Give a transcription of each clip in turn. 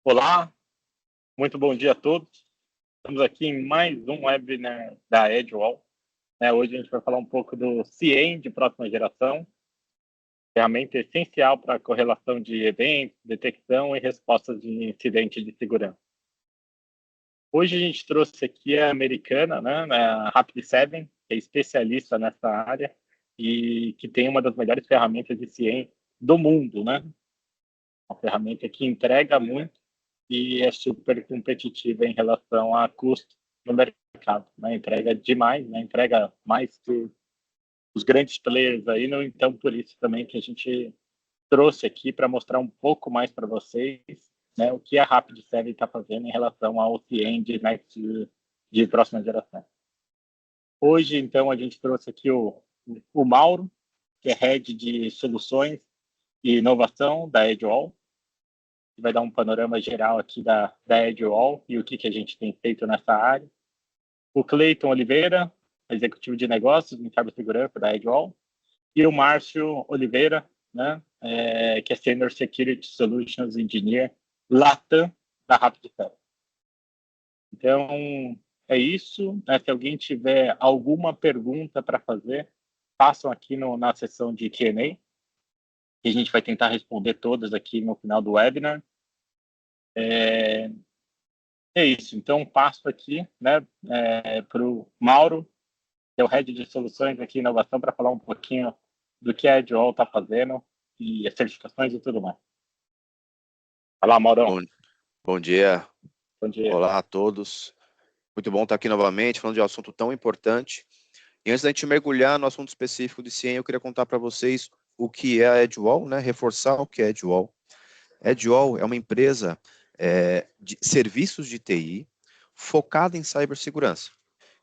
Olá, muito bom dia a todos. Estamos aqui em mais um webinar da Edgewall. Hoje a gente vai falar um pouco do CIEM de próxima geração, ferramenta essencial para a correlação de eventos, detecção e respostas de incidentes de segurança. Hoje a gente trouxe aqui a americana, a Rapid7, que é especialista nessa área e que tem uma das melhores ferramentas de CIEM do mundo, né? Uma ferramenta que entrega muito e é super competitiva em relação a custo no mercado, né? Entrega demais, né? Entrega mais que os grandes players aí, então por isso também que a gente trouxe aqui para mostrar um pouco mais para vocês, né, o que a Rapid7 está fazendo em relação ao CIEM de próxima geração. Hoje, então, a gente trouxe aqui o Mauro, que é Head de Soluções e Inovação da Edgewall, que vai dar um panorama geral aqui da Edgewall e o que a gente tem feito nessa área. O Cleiton Oliveira, executivo de negócios em cibersegurança da Edgewall, e o Márcio Oliveira, né, que é Senior Security Solutions Engineer Latam da Rapid7. Então, é isso. Né? Se alguém tiver alguma pergunta para fazer, façam aqui na sessão de Q&A, que a gente vai tentar responder todas aqui no final do webinar. É isso. Então, passo aqui, né, para o Mauro, que é o Head de Soluções aqui em Inovação, para falar um pouquinho do que a Edgewall está fazendo e as certificações e tudo mais. Olá, Maurão. Bom dia. Bom dia. Olá a todos. Muito bom estar aqui novamente, falando de um assunto tão importante. E antes da gente mergulhar no assunto específico de CIEM, eu queria contar para vocês o que é a Edgewall, né? Reforçar o que é a Edgewall. A Edgewall é uma empresa de serviços de TI focada em cibersegurança.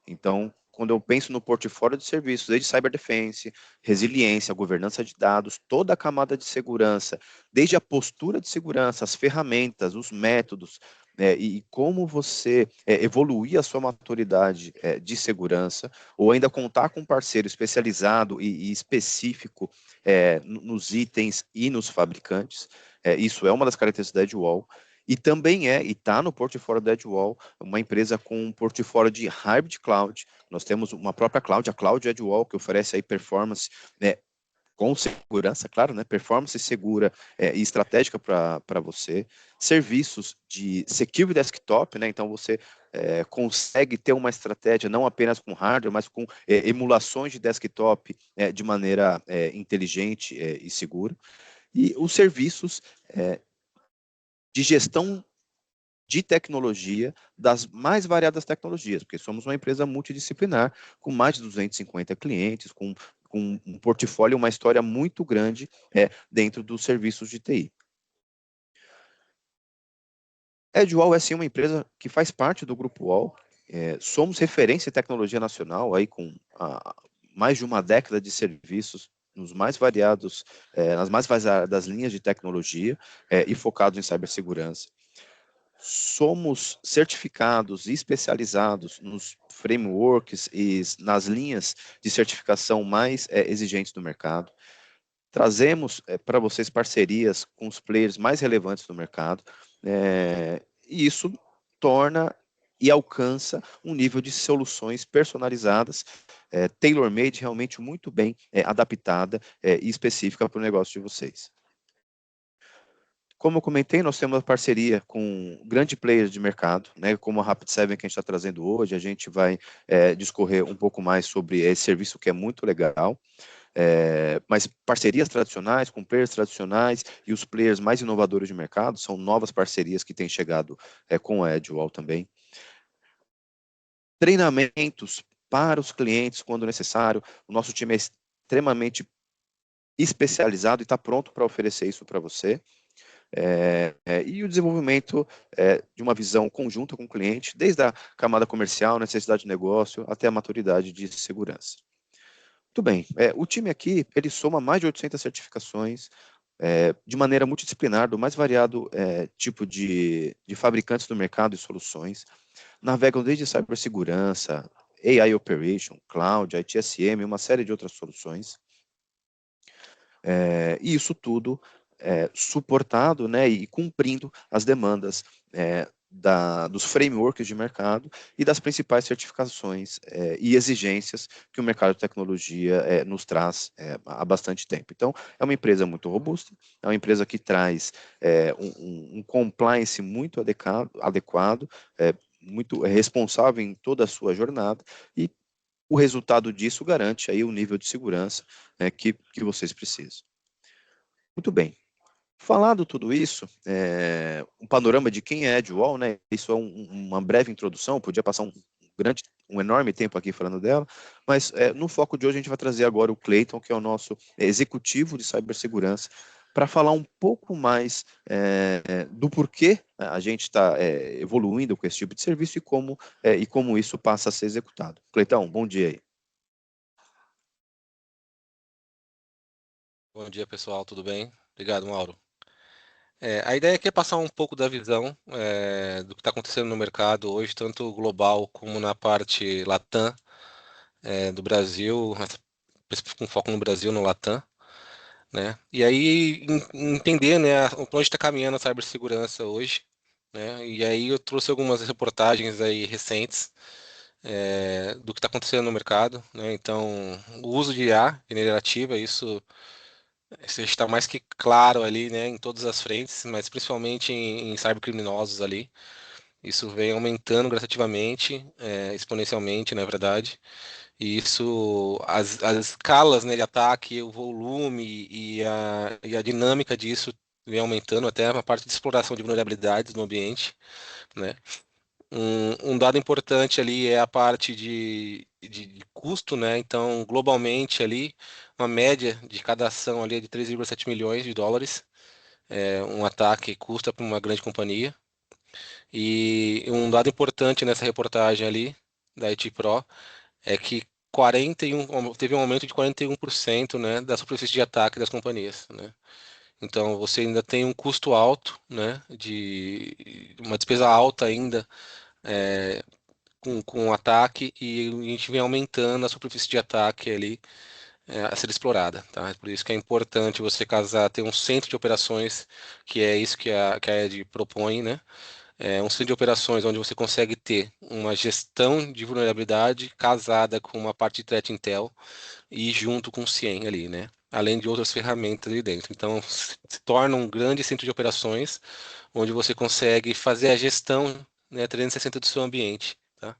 Então, quando eu penso no portfólio de serviços, desde cyberdefense, resiliência, governança de dados, toda a camada de segurança, desde a postura de segurança, as ferramentas, os métodos, e como você evoluir a sua maturidade de segurança, ou ainda contar com um parceiro especializado e específico nos itens e nos fabricantes, isso é uma das características da Edgewall. E também e está no portfólio da Edgewall, uma empresa com um portfólio de hybrid cloud. Nós temos uma própria cloud, a Cloud Edgewall, que oferece aí performance com segurança, claro, né? Performance segura e estratégica para você. Serviços de security desktop, né? Então você consegue ter uma estratégia não apenas com hardware, mas com emulações de desktop de maneira inteligente e segura. E os serviços de gestão de tecnologia, das mais variadas tecnologias, porque somos uma empresa multidisciplinar, com mais de 250 clientes, com um portfólio, uma história muito grande dentro dos serviços de TI. A Edgewall é sim uma empresa que faz parte do Grupo UOL, somos referência em tecnologia nacional, aí com mais de uma década de serviços nos mais variados, nas mais variadas linhas de tecnologia e focados em cibersegurança. Somos certificados e especializados nos frameworks e nas linhas de certificação mais exigentes do mercado. Trazemos para vocês parcerias com os players mais relevantes do mercado, e isso torna e alcança um nível de soluções personalizadas, tailor-made, realmente muito bem adaptada e específica para o negócio de vocês. Como eu comentei, nós temos uma parceria com grandes players de mercado, né, como a Rapid7 que a gente está trazendo hoje. A gente vai discorrer um pouco mais sobre esse serviço que é muito legal. Mas parcerias tradicionais, com players tradicionais e os players mais inovadores de mercado, são novas parcerias que têm chegado com a Edgewall também. Treinamentos para os clientes quando necessário. O nosso time é extremamente especializado e está pronto para oferecer isso para você. E o desenvolvimento de uma visão conjunta com o cliente, desde a camada comercial, necessidade de negócio, até a maturidade de segurança. Muito bem, o time aqui, ele soma mais de 800 certificações, de maneira multidisciplinar, do mais variado tipo de fabricantes do mercado e soluções, navegam desde cibersegurança, AI Operation, Cloud, ITSM, uma série de outras soluções, e isso tudo suportado, né, e cumprindo as demandas dos frameworks de mercado e das principais certificações e exigências que o mercado de tecnologia nos traz há bastante tempo. Então, é uma empresa muito robusta, é uma empresa que traz um compliance muito adequado, muito responsável em toda a sua jornada, e o resultado disso garante aí o nível de segurança que vocês precisam. Muito bem. Falado tudo isso, um panorama de quem é a Edgewall, né? Isso é uma breve introdução, podia passar um enorme tempo aqui falando dela, mas no foco de hoje a gente vai trazer agora o Clayton, que é o nosso executivo de cibersegurança, para falar um pouco mais do porquê a gente está evoluindo com esse tipo de serviço e como isso passa a ser executado. Clayton, bom dia aí. Bom dia, pessoal, tudo bem? Obrigado, Mauro. A ideia aqui é passar um pouco da visão do que está acontecendo no mercado hoje, tanto global como na parte Latam do Brasil, com foco no Brasil, no Latam, né? E aí entender, né, onde está caminhando a cibersegurança hoje, né? E aí eu trouxe algumas reportagens aí recentes do que está acontecendo no mercado, né? Então, o uso de IA generativa, isso está mais que claro ali, né, em todas as frentes, mas principalmente em cybercriminosos ali. Isso vem aumentando gradativamente, exponencialmente, na verdade. E isso, as escalas, né, de ataque, o volume e a dinâmica disso vem aumentando até a parte de exploração de vulnerabilidades no ambiente, né? Um dado importante ali é a parte de custo, né? Então, globalmente ali, uma média de cada ação ali é de 3,7 milhões de dólares. Um ataque custa para uma grande companhia. E um dado importante nessa reportagem ali, da IT Pro, é que teve um aumento de 41%, né, da superfície de ataque das companhias, né? Então, você ainda tem um custo alto, né, de uma despesa alta ainda, com o ataque, e a gente vem aumentando a superfície de ataque ali a ser explorada, tá? Por isso que é importante você ter um centro de operações, que é isso que a Ed propõe, né? É um centro de operações onde você consegue ter uma gestão de vulnerabilidade casada com uma parte de threat intel e junto com o CIEM ali, né? Além de outras ferramentas ali dentro. Então, se torna um grande centro de operações onde você consegue fazer a gestão, né, 360 do seu ambiente, tá?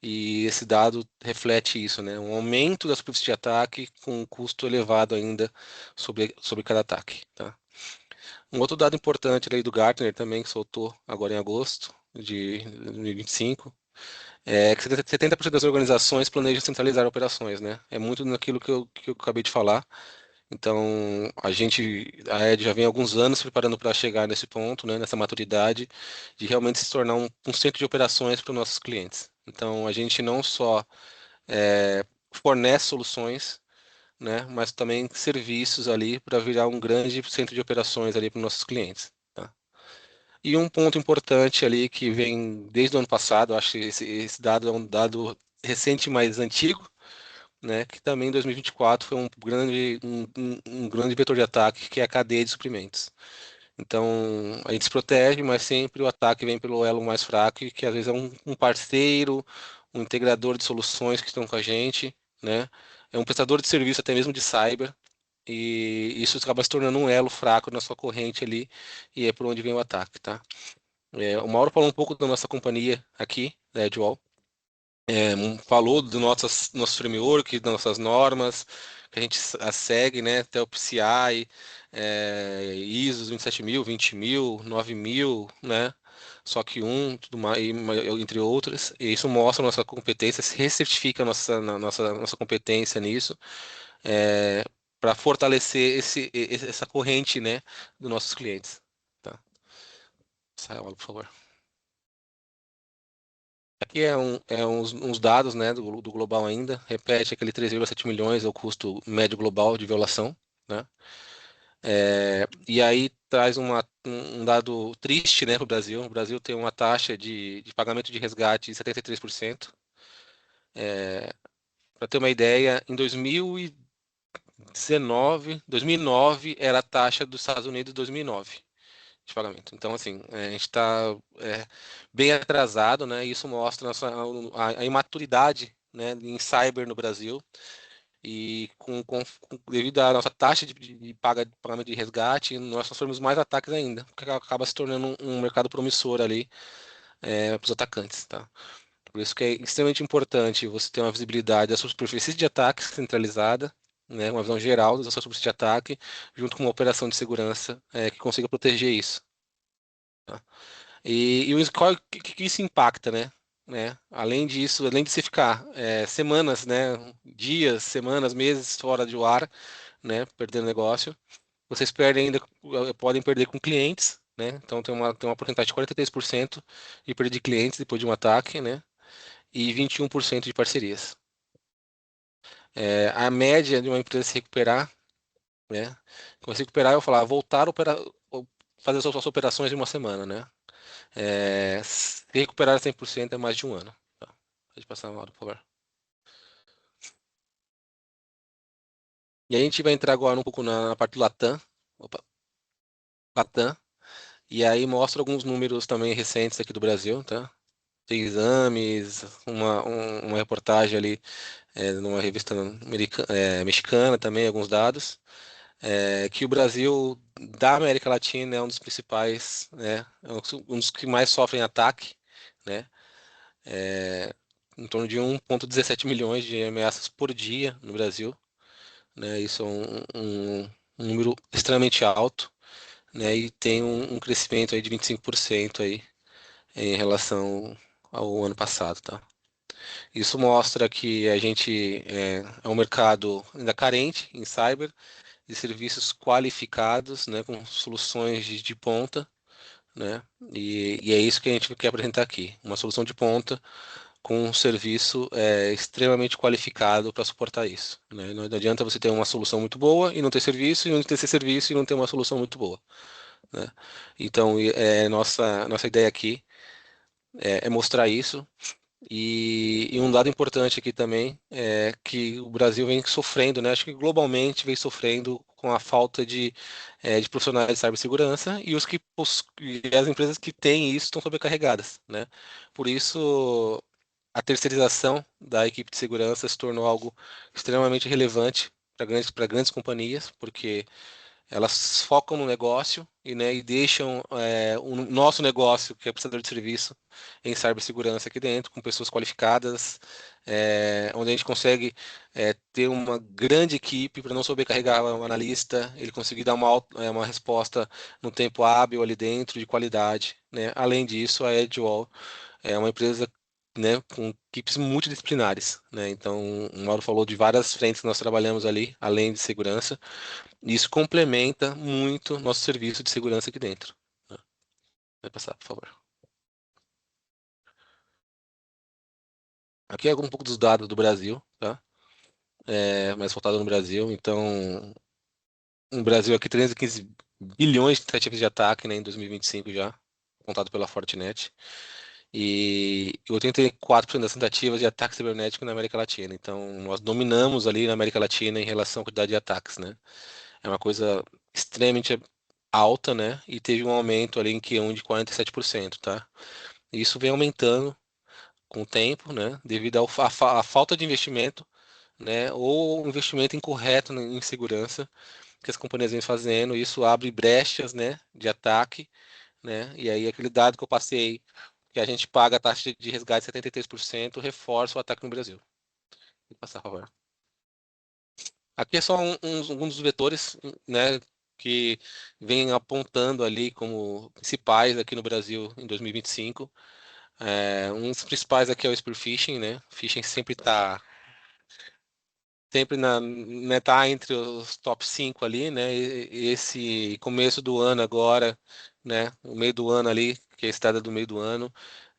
E esse dado reflete isso, né? Um aumento da superfície de ataque com um custo elevado ainda sobre cada ataque, tá? Um outro dado importante aí do Gartner também, que soltou agora em agosto de 2025, é que 70% das organizações planejam centralizar operações, né? É muito naquilo que eu acabei de falar. Então, a Ed já vem há alguns anos se preparando para chegar nesse ponto, né, nessa maturidade, de realmente se tornar um centro de operações para os nossos clientes. Então, a gente não só fornece soluções, né, mas também serviços ali para virar um grande centro de operações ali para os nossos clientes. Tá? E um ponto importante ali que vem desde o ano passado, acho que esse dado é um dado recente, mas antigo, né, que também em 2024 foi um grande vetor de ataque, que é a cadeia de suprimentos. Então, a gente se protege, mas sempre o ataque vem pelo elo mais fraco, que às vezes é um parceiro, um integrador de soluções que estão com a gente, né? É um prestador de serviço até mesmo de cyber, e isso acaba se tornando um elo fraco na sua corrente ali, e é por onde vem o ataque, tá? O Mauro falou um pouco da nossa companhia aqui, da Edgewall, falou do nosso framework, das nossas normas, que a gente as segue, né, até o PCI, ISO 27000, 20000, 9000, né, SOC 1, tudo mais, entre outras. E isso mostra a nossa competência, se recertifica a nossa competência nisso, para fortalecer essa corrente, né, dos nossos clientes. Tá? Sai, por favor. Aqui uns dados, né, do global ainda. Repete aquele 3,7 milhões é o custo médio global de violação, né? E aí traz um dado triste, né, para o Brasil. O Brasil tem uma taxa de pagamento de resgate de 73%. Para ter uma ideia, em 2010, 2009 era a taxa dos Estados Unidos 2009 de pagamento. Então, assim, a gente está bem atrasado, né? Isso mostra a imaturidade, né, em cyber no Brasil. E devido à nossa taxa de pagamento de resgate, nós sofremos mais ataques ainda, porque acaba se tornando um mercado promissor ali para os atacantes, tá? Por isso que é extremamente importante você ter uma visibilidade da sua superfície de ataque centralizada, né, uma visão geral da sua superfície de ataque, junto com uma operação de segurança que consiga proteger isso. Tá? Qual, que isso impacta, né? Além disso, além de você ficar semanas, né, dias, semanas, meses fora de ar, né, perdendo negócio, vocês perdem ainda, podem perder com clientes, né? Então tem uma porcentagem de 43% de perda de clientes depois de um ataque, né? E 21% de parcerias. A média de uma empresa se recuperar, né? Quando se recuperar, eu vou falar, voltar a fazer as suas operações em uma semana, né? Se recuperar 100% é mais de um ano. Tá? Pode passar uma hora, por favor. E a gente vai entrar agora um pouco na parte do Latam. Opa, Latam. E aí mostra alguns números também recentes aqui do Brasil, tá? Tem exames, uma reportagem ali numa revista mexicana também, alguns dados. Que o Brasil, da América Latina, é um dos principais, né? É um dos que mais sofrem ataque, né? É, em torno de 1,17 milhões de ameaças por dia no Brasil, né? Isso é um número extremamente alto, né? E tem um crescimento aí de 25% aí em relação ao ano passado, tá? Isso mostra que a gente é um mercado ainda carente em cyber, de serviços qualificados, né, com soluções de ponta, né? E é isso que a gente quer apresentar aqui, uma solução de ponta com um serviço extremamente qualificado para suportar isso, né? Não adianta você ter uma solução muito boa e não ter serviço, e não ter esse serviço e não ter uma solução muito boa, né? Então, nossa ideia aqui é mostrar isso. E um dado importante aqui também é que o Brasil vem sofrendo, né? Acho que globalmente vem sofrendo com a falta de profissionais de cibersegurança e e as empresas que têm isso estão sobrecarregadas, né? Por isso, a terceirização da equipe de segurança se tornou algo extremamente relevante para grandes companhias, porque elas focam no negócio e deixam o nosso negócio, que é prestador de serviço, em cibersegurança aqui dentro, com pessoas qualificadas, onde a gente consegue ter uma grande equipe para não sobrecarregar o analista, ele conseguir dar uma resposta no tempo hábil ali dentro, de qualidade, né? Além disso, a Edgewall é uma empresa, né, com equipes multidisciplinares, né? Então, o Mauro falou de várias frentes que nós trabalhamos ali, além de segurança. Isso complementa muito nosso serviço de segurança aqui dentro, né? Vai passar, por favor. Aqui é um pouco dos dados do Brasil, tá? Mais voltado no Brasil. Então, no Brasil aqui 315 bilhões de tentativas de ataque, né, em 2025 já, contado pela Fortinet. E 84% das tentativas de ataque cibernético na América Latina. Então, nós dominamos ali na América Latina em relação à quantidade de ataques, né? É uma coisa extremamente alta, né? E teve um aumento ali em Q1 de 47%, tá? E isso vem aumentando com o tempo, né? Devido à falta de investimento, né? Ou investimento incorreto em segurança que as companhias vêm fazendo. Isso abre brechas, né? De ataque, né? E aí aquele dado que eu passei, que a gente paga a taxa de resgate de 73%, reforça o ataque no Brasil. Vou passar, por favor. Aqui é só um dos vetores, né, que vem apontando ali como principais aqui no Brasil em 2025. Um dos principais aqui é o spear phishing, né? Phishing sempre né, tá entre os top 5 ali, né? E esse começo do ano agora, né? O meio do ano ali, que é a estrada do meio do ano,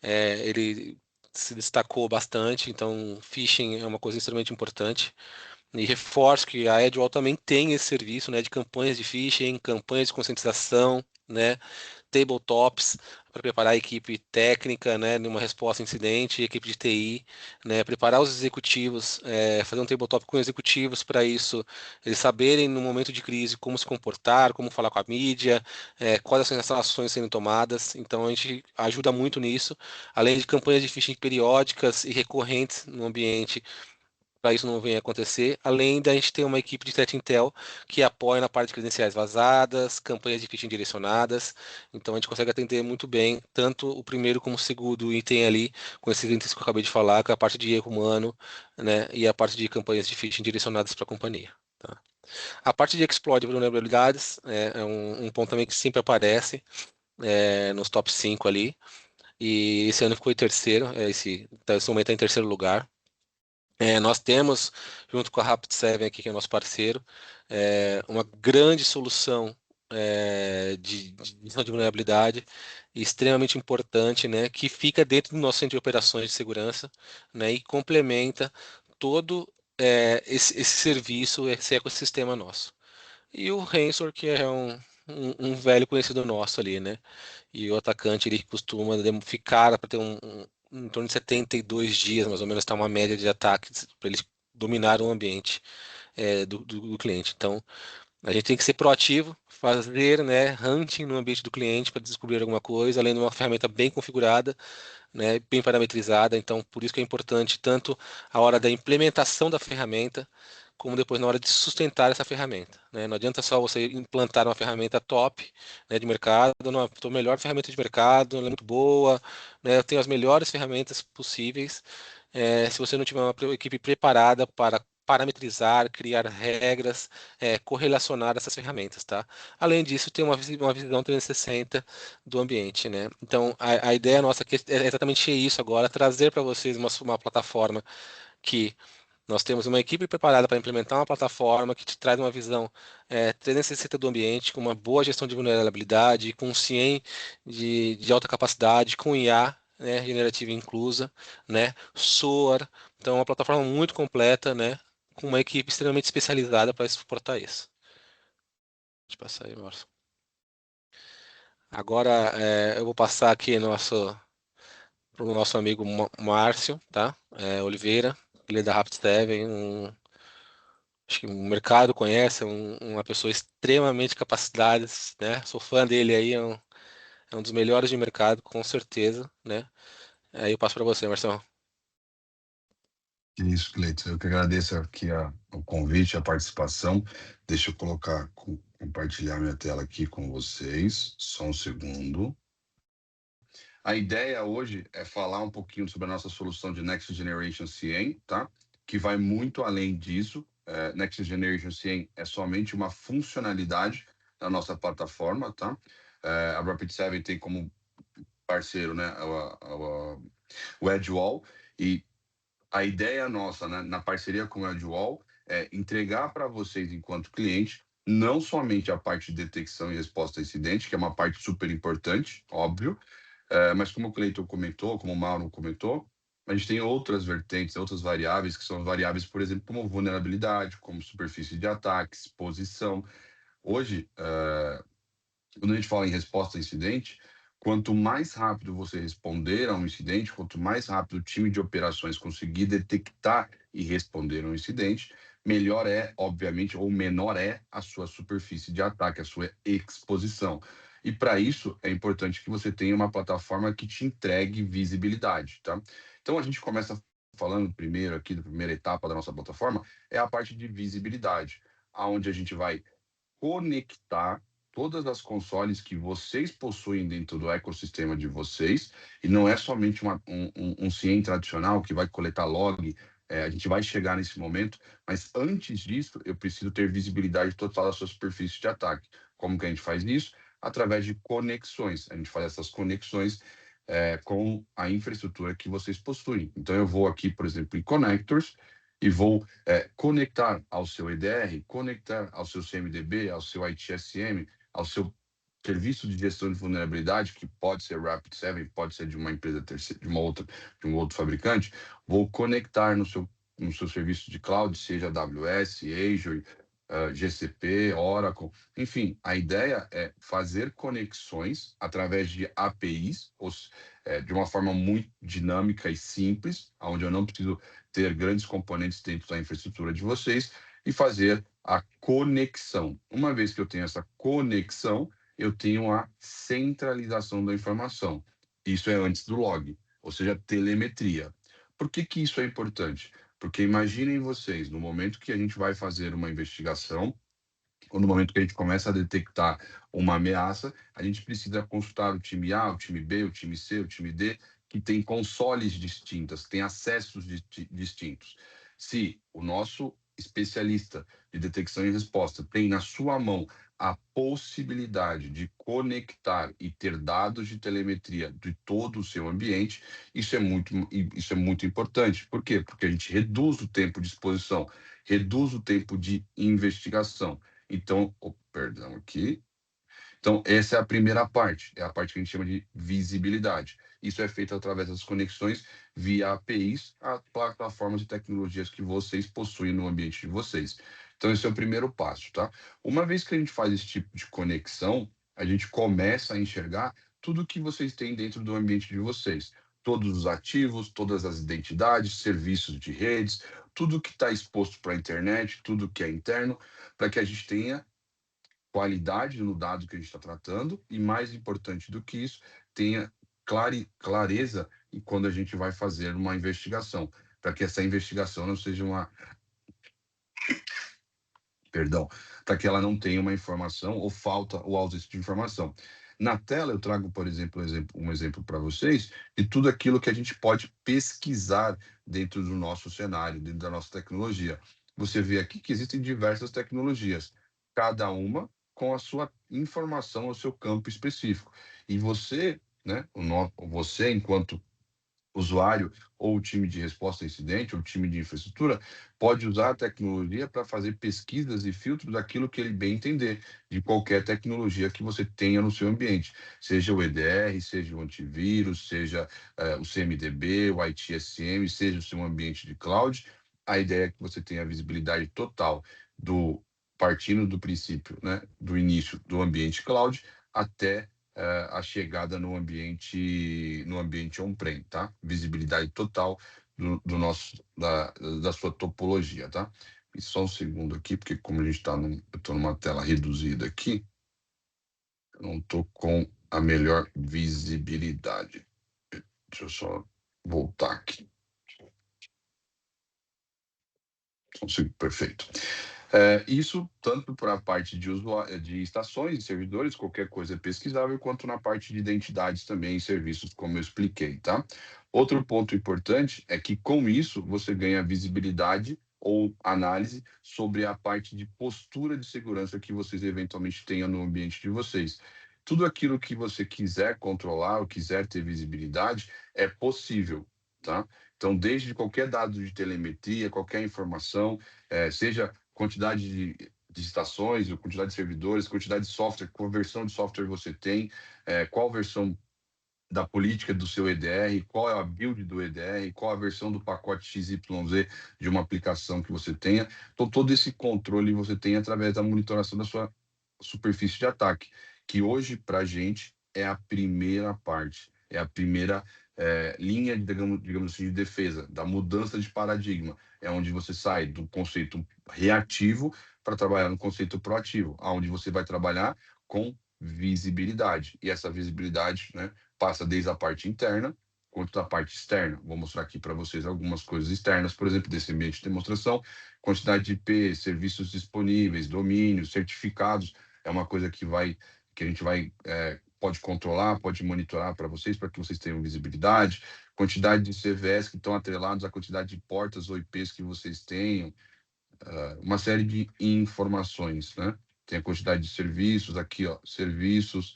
ele se destacou bastante. Então, phishing é uma coisa extremamente importante. E reforço que a Edgewall também tem esse serviço, né, de campanhas de phishing, campanhas de conscientização, né? tabletops para preparar a equipe técnica, né, numa resposta a incidente, equipe de TI, né, preparar os executivos, fazer um tabletop com executivos para isso, eles saberem no momento de crise como se comportar, como falar com a mídia, quais são as ações sendo tomadas. Então a gente ajuda muito nisso, além de campanhas de phishing periódicas e recorrentes no ambiente para isso não venha acontecer, além da gente ter uma equipe de threat intel que apoia na parte de credenciais vazadas, campanhas de phishing direcionadas, então a gente consegue atender muito bem, tanto o primeiro como o segundo item ali, com esses itens que eu acabei de falar, que é a parte de erro humano, né, e a parte de campanhas de phishing direcionadas para a companhia. Tá? A parte de exploit de vulnerabilidades é um ponto também que sempre aparece nos top 5 ali, e esse ano ficou em terceiro, esse momento está em terceiro lugar. Nós temos, junto com a Rapid7 aqui, que é nosso parceiro, uma grande solução de gestão de vulnerabilidade extremamente importante, né, que fica dentro do nosso centro de operações de segurança, né, e complementa todo esse serviço, esse ecossistema nosso. E o Rensor, que é um velho conhecido nosso ali, né? E o atacante ele costuma ficar para ter em torno de 72 dias, mais ou menos, está uma média de ataques para eles dominar o ambiente do cliente. Então, a gente tem que ser proativo, fazer, né, hunting no ambiente do cliente para descobrir alguma coisa, além de uma ferramenta bem configurada, né, bem parametrizada. Então, por isso que é importante tanto a hora da implementação da ferramenta, como depois na hora de sustentar essa ferramenta, né? Não adianta só você implantar uma ferramenta top, né, de mercado, não, a melhor ferramenta de mercado, ela é muito boa, né, eu tenho as melhores ferramentas possíveis, se você não tiver uma equipe preparada para parametrizar, criar regras, correlacionar essas ferramentas, tá? Além disso, ter uma visão 360 do ambiente, né? Então, a ideia nossa aqui é exatamente isso agora, trazer para vocês uma plataforma que nós temos uma equipe preparada para implementar uma plataforma que te traz uma visão 360 do ambiente, com uma boa gestão de vulnerabilidade, com CIEM de alta capacidade, com IA, né, generativa inclusa, né, SOAR. Então, é uma plataforma muito completa, né, com uma equipe extremamente especializada para suportar isso. Deixa eu passar aí, Márcio. Agora, eu vou passar aqui para o nosso amigo Márcio, tá? Oliveira, ele é da Rapid7, acho que o mercado conhece, uma pessoa extremamente capacitada, né? Sou fã dele aí, é um dos melhores de mercado, com certeza, né? Aí eu passo para você, Marcelo. Que isso, Cleiton. Eu que agradeço aqui o convite, a participação. Deixa eu compartilhar minha tela aqui com vocês. Só um segundo. A ideia hoje é falar um pouquinho sobre a nossa solução de Next Generation CIEM, tá? Que vai muito além disso. Next Generation CIEM é somente uma funcionalidade da nossa plataforma, tá? A Rapid7 tem como parceiro, né, o Edgewall, e a ideia nossa, né, na parceria com o Edgewall, é entregar para vocês, enquanto cliente, não somente a parte de detecção e resposta a incidente, que é uma parte super importante, óbvio, mas como o Cleiton comentou, como o Mauro comentou, a gente tem outras vertentes, outras variáveis, que são variáveis, por exemplo, como vulnerabilidade, como superfície de ataque, exposição. Hoje, quando a gente fala em resposta a incidente, quanto mais rápido você responder a um incidente, quanto mais rápido o time de operações conseguir detectar e responder a um incidente, melhor é, obviamente, ou menor é a sua superfície de ataque, a sua exposição. E para isso é importante que você tenha uma plataforma que te entregue visibilidade, tá? Então a gente começa falando primeiro aqui da primeira etapa da nossa plataforma, é a parte de visibilidade, aonde a gente vai conectar todas as consoles que vocês possuem dentro do ecossistema de vocês, e não é somente um CIEM tradicional que vai coletar log, a gente vai chegar nesse momento, mas antes disso, eu preciso ter visibilidade total da sua superfície de ataque. Como que a gente faz isso? Através de conexões. A gente faz essas conexões com a infraestrutura que vocês possuem. Então, eu vou aqui, por exemplo, em Connectors, e vou conectar ao seu EDR, conectar ao seu CMDB, ao seu ITSM, ao seu serviço de gestão de vulnerabilidade, que pode ser Rapid7, pode ser de uma empresa terceira, de um outro fabricante. Vou conectar no seu serviço de cloud, seja AWS, Azure, GCP, Oracle, enfim, a ideia é fazer conexões através de APIs, de uma forma muito dinâmica e simples, onde eu não preciso ter grandes componentes dentro da infraestrutura de vocês, e fazer a conexão. Uma vez que eu tenho essa conexão, eu tenho a centralização da informação. Isso é antes do log, ou seja, telemetria. Por que que isso é importante? Porque imaginem vocês, no momento que a gente vai fazer uma investigação, ou no momento que a gente começa a detectar uma ameaça, a gente precisa consultar o time A, o time B, o time C, o time D, que tem consoles distintas, tem acessos distintos. Se o nosso especialista de detecção e resposta tem na sua mão a possibilidade de conectar e ter dados de telemetria de todo o seu ambiente, isso é muito importante. Por quê? Porque a gente reduz o tempo de exposição, reduz o tempo de investigação. Então, perdão aqui. Então, essa é a primeira parte, é a parte que a gente chama de visibilidade. Isso é feito através das conexões via APIs a plataformas e tecnologias que vocês possuem no ambiente de vocês. Então, esse é o primeiro passo, tá? Uma vez que a gente faz esse tipo de conexão, a gente começa a enxergar tudo que vocês têm dentro do ambiente de vocês. Todos os ativos, todas as identidades, serviços de redes, tudo que está exposto para a internet, tudo que é interno, para que a gente tenha qualidade no dado que a gente está tratando e, mais importante do que isso, tenha clareza em quando a gente vai fazer uma investigação, para que essa investigação não seja para que ela não tenha uma informação ou falta ou ausência de informação. Na tela eu trago, por exemplo, um exemplo para vocês de tudo aquilo que a gente pode pesquisar dentro do nosso cenário, dentro da nossa tecnologia. Você vê aqui que existem diversas tecnologias, cada uma com a sua informação, o seu campo específico. E você, né, você enquanto usuário ou o time de resposta a incidente ou o time de infraestrutura pode usar a tecnologia para fazer pesquisas e filtros daquilo que ele bem entender, de qualquer tecnologia que você tenha no seu ambiente, seja o EDR, seja o antivírus, seja o CMDB, o ITSM, seja o seu ambiente de cloud. A ideia é que você tenha a visibilidade total partindo do princípio, né, do início do ambiente cloud até a chegada no ambiente on-prem, tá? Visibilidade total da sua topologia, tá? E só um segundo aqui, porque como a gente está eu estou numa tela reduzida aqui, eu não estou com a melhor visibilidade. Deixa eu só voltar aqui. Consigo, perfeito. Isso tanto para a parte de estações e servidores, qualquer coisa é pesquisável, quanto na parte de identidades também e serviços, como eu expliquei, tá? Outro ponto importante é que com isso você ganha visibilidade ou análise sobre a parte de postura de segurança que vocês eventualmente tenham no ambiente de vocês. Tudo aquilo que você quiser controlar ou quiser ter visibilidade é possível, tá? Então, desde qualquer dado de telemetria, qualquer informação, seja quantidade de estações, quantidade de servidores, quantidade de software, qual versão de software você tem, qual versão da política do seu EDR, qual é a build do EDR, qual a versão do pacote XYZ de uma aplicação que você tenha. Então, todo esse controle você tem através da monitoração da sua superfície de ataque, que hoje, para a gente, é a primeira parte, é a primeira linha, digamos assim, de defesa, da mudança de paradigma. É onde você sai do conceito reativo para trabalhar no conceito proativo, onde você vai trabalhar com visibilidade. E essa visibilidade, né, passa desde a parte interna quanto da parte externa. Vou mostrar aqui para vocês algumas coisas externas, por exemplo, desse ambiente de demonstração, quantidade de IP, serviços disponíveis, domínios, certificados, é uma coisa que a gente pode controlar, pode monitorar para vocês, para que vocês tenham visibilidade, quantidade de CVS que estão atrelados à quantidade de portas ou IPs que vocês tenham, uma série de informações, né? Tem a quantidade de serviços aqui, ó, serviços,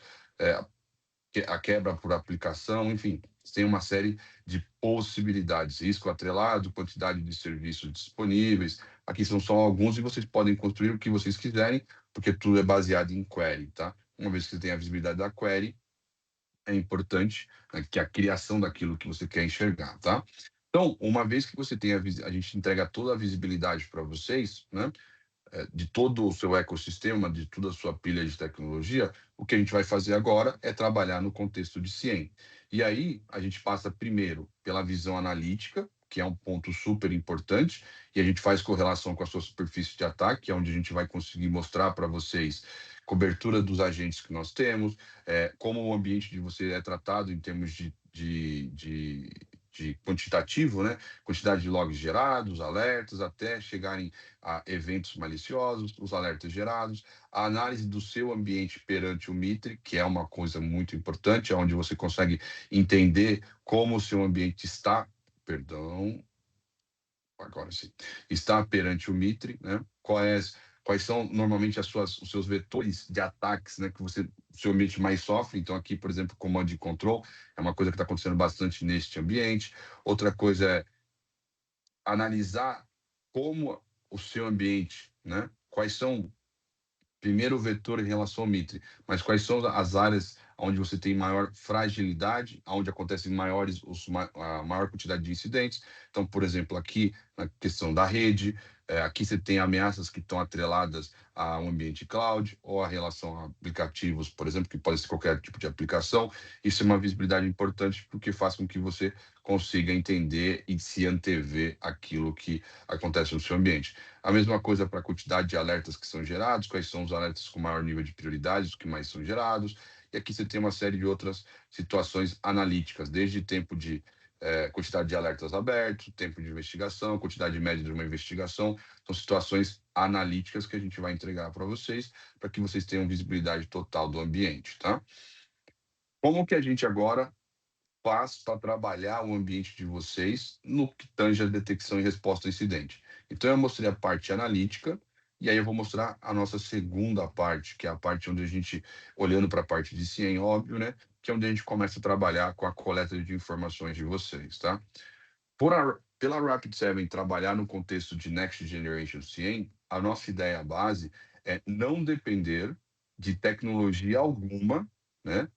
a quebra por aplicação, enfim, tem uma série de possibilidades, risco atrelado, quantidade de serviços disponíveis. Aqui são só alguns e vocês podem construir o que vocês quiserem, porque tudo é baseado em query, tá? Uma vez que você tem a visibilidade da query, é importante, né, que a criação daquilo que você quer enxergar, tá? Então, uma vez que você tem a gente entrega toda a visibilidade para vocês, né? de todo o seu ecossistema, de toda a sua pilha de tecnologia, o que a gente vai fazer agora é trabalhar no contexto de CIEM. E aí a gente passa primeiro pela visão analítica, que é um ponto super importante, e a gente faz correlação com a sua superfície de ataque, que é onde a gente vai conseguir mostrar para vocês cobertura dos agentes que nós temos, como o ambiente de você é tratado em termos de quantitativo, né? Quantidade de logs gerados, alertas, até chegarem a eventos maliciosos, os alertas gerados, a análise do seu ambiente perante o Mitre, que é uma coisa muito importante, onde você consegue entender como o seu ambiente está, agora sim, está perante o Mitre, né? Quais são normalmente os seus vetores de ataques, né, que o seu ambiente mais sofre. Então aqui, por exemplo, Command and Control é uma coisa que está acontecendo bastante neste ambiente. Outra coisa é analisar como o seu ambiente, né? Quais são, primeiro, o vetor em relação ao Mitre, mas quais são as áreas onde você tem maior fragilidade, onde acontecem a maior quantidade de incidentes. Então, por exemplo, aqui na questão da rede, aqui você tem ameaças que estão atreladas a um ambiente cloud ou a relação a aplicativos, por exemplo, que pode ser qualquer tipo de aplicação. Isso é uma visibilidade importante porque faz com que você consiga entender e se antever aquilo que acontece no seu ambiente. A mesma coisa para a quantidade de alertas que são gerados, quais são os alertas com maior nível de prioridade, os que mais são gerados. E aqui você tem uma série de outras situações analíticas, desde tempo de quantidade de alertas abertos, tempo de investigação, quantidade média de uma investigação. São situações analíticas que a gente vai entregar para vocês, para que vocês tenham visibilidade total do ambiente, tá? Como que a gente agora faz para trabalhar o ambiente de vocês no que tange a detecção e resposta ao incidente? Então, eu mostrei a parte analítica, e aí eu vou mostrar a nossa segunda parte, que é a parte onde a gente, olhando para a parte de CIEM, óbvio, né? Que é onde a gente começa a trabalhar com a coleta de informações de vocês, tá? Pela Rapid7 trabalhar no contexto de Next Generation CIEM, a nossa ideia base é não depender de tecnologia alguma, né?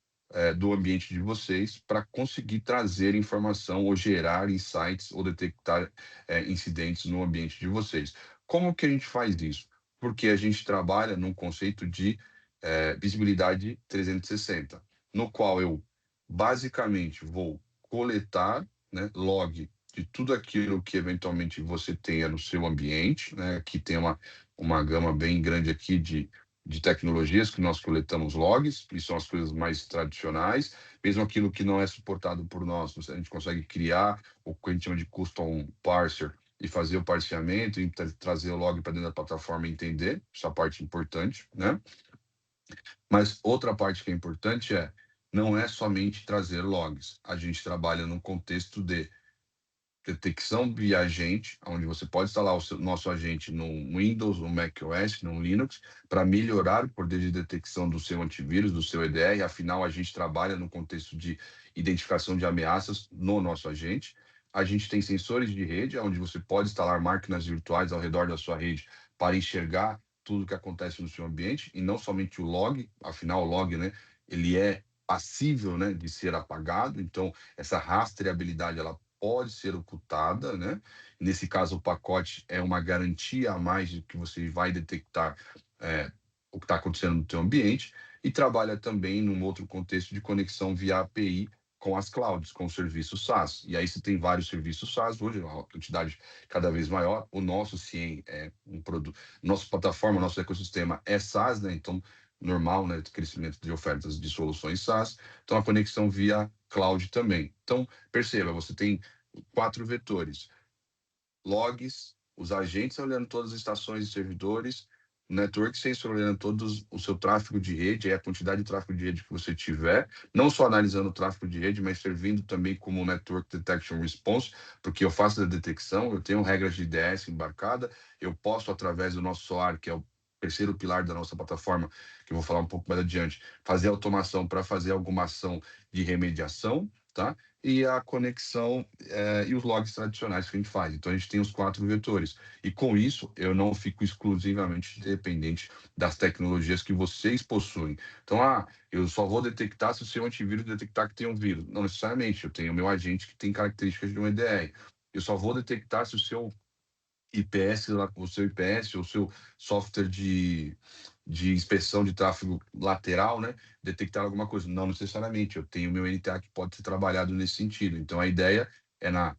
Do ambiente de vocês para conseguir trazer informação ou gerar insights ou detectar incidentes no ambiente de vocês. Como que a gente faz isso? Porque a gente trabalha num conceito de visibilidade 360, no qual eu basicamente vou coletar, né, log de tudo aquilo que eventualmente você tenha no seu ambiente, né? Que tem uma gama bem grande aqui de tecnologias que nós coletamos logs, e são as coisas mais tradicionais, mesmo aquilo que não é suportado por nós, a gente consegue criar o que a gente chama de custom parser e fazer o parseamento e trazer o log para dentro da plataforma e entender, essa parte importante, né? Mas outra parte que é importante não é somente trazer logs, a gente trabalha no contexto de detecção via agente, onde você pode instalar o nosso agente no Windows, no macOS, no Linux, para melhorar o poder de detecção do seu antivírus, do seu EDR. Afinal, a gente trabalha no contexto de identificação de ameaças no nosso agente. A gente tem sensores de rede, onde você pode instalar máquinas virtuais ao redor da sua rede para enxergar tudo o que acontece no seu ambiente, e não somente o log. Afinal, o log, né, ele é passível, né, de ser apagado. Então, essa rastreabilidade, ela pode ser ocultada, né? Nesse caso, o pacote é uma garantia a mais de que você vai detectar o que está acontecendo no seu ambiente, e trabalha também num outro contexto de conexão via API com as clouds, com o serviço SaaS. E aí você tem vários serviços SaaS, hoje uma quantidade cada vez maior. O nosso CIEM é um produto, nossa plataforma, nosso ecossistema é SaaS, né? Então, normal, né? Crescimento de ofertas de soluções SaaS. Então, a conexão via cloud também. Então, perceba, você tem 4 vetores: logs, os agentes olhando todas as estações e servidores, network sensor olhando todo o seu tráfego de rede, a quantidade de tráfego de rede que você tiver, não só analisando o tráfego de rede, mas servindo também como Network Detection Response, porque eu faço a detecção, eu tenho regras de IDS embarcada, eu posso, através do nosso SOAR, que é o terceiro pilar da nossa plataforma, que eu vou falar um pouco mais adiante, fazer automação para fazer alguma ação de remediação, tá? E a conexão e os logs tradicionais que a gente faz. Então, a gente tem os 4 vetores. E com isso, eu não fico exclusivamente dependente das tecnologias que vocês possuem. Então, eu só vou detectar se o seu antivírus detectar que tem um vírus. Não necessariamente. Eu tenho o meu agente que tem características de um EDR. Eu só vou detectar se o seu IPS, o seu IPS, o seu software de inspeção de tráfego lateral, né, detectar alguma coisa. Não necessariamente, eu tenho meu NTA que pode ser trabalhado nesse sentido. Então, a ideia é na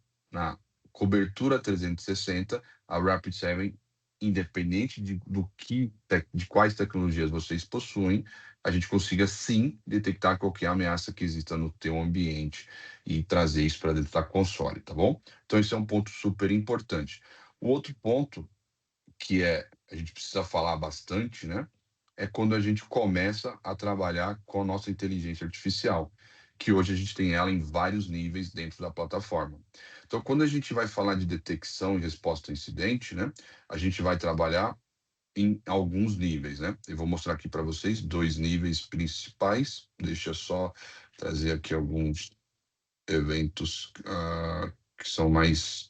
cobertura 360, a Rapid7, independente de quais tecnologias vocês possuem, a gente consiga sim detectar qualquer ameaça que exista no teu ambiente e trazer isso para dentro da console, tá bom? Então, esse é um ponto super importante. O outro ponto que a gente precisa falar bastante, né, é quando a gente começa a trabalhar com a nossa inteligência artificial, que hoje a gente tem ela em vários níveis dentro da plataforma. Então, quando a gente vai falar de detecção e resposta a incidente, né, a gente vai trabalhar em alguns níveis, né? Eu vou mostrar aqui para vocês 2 níveis principais. Deixa eu só trazer aqui alguns eventos que são mais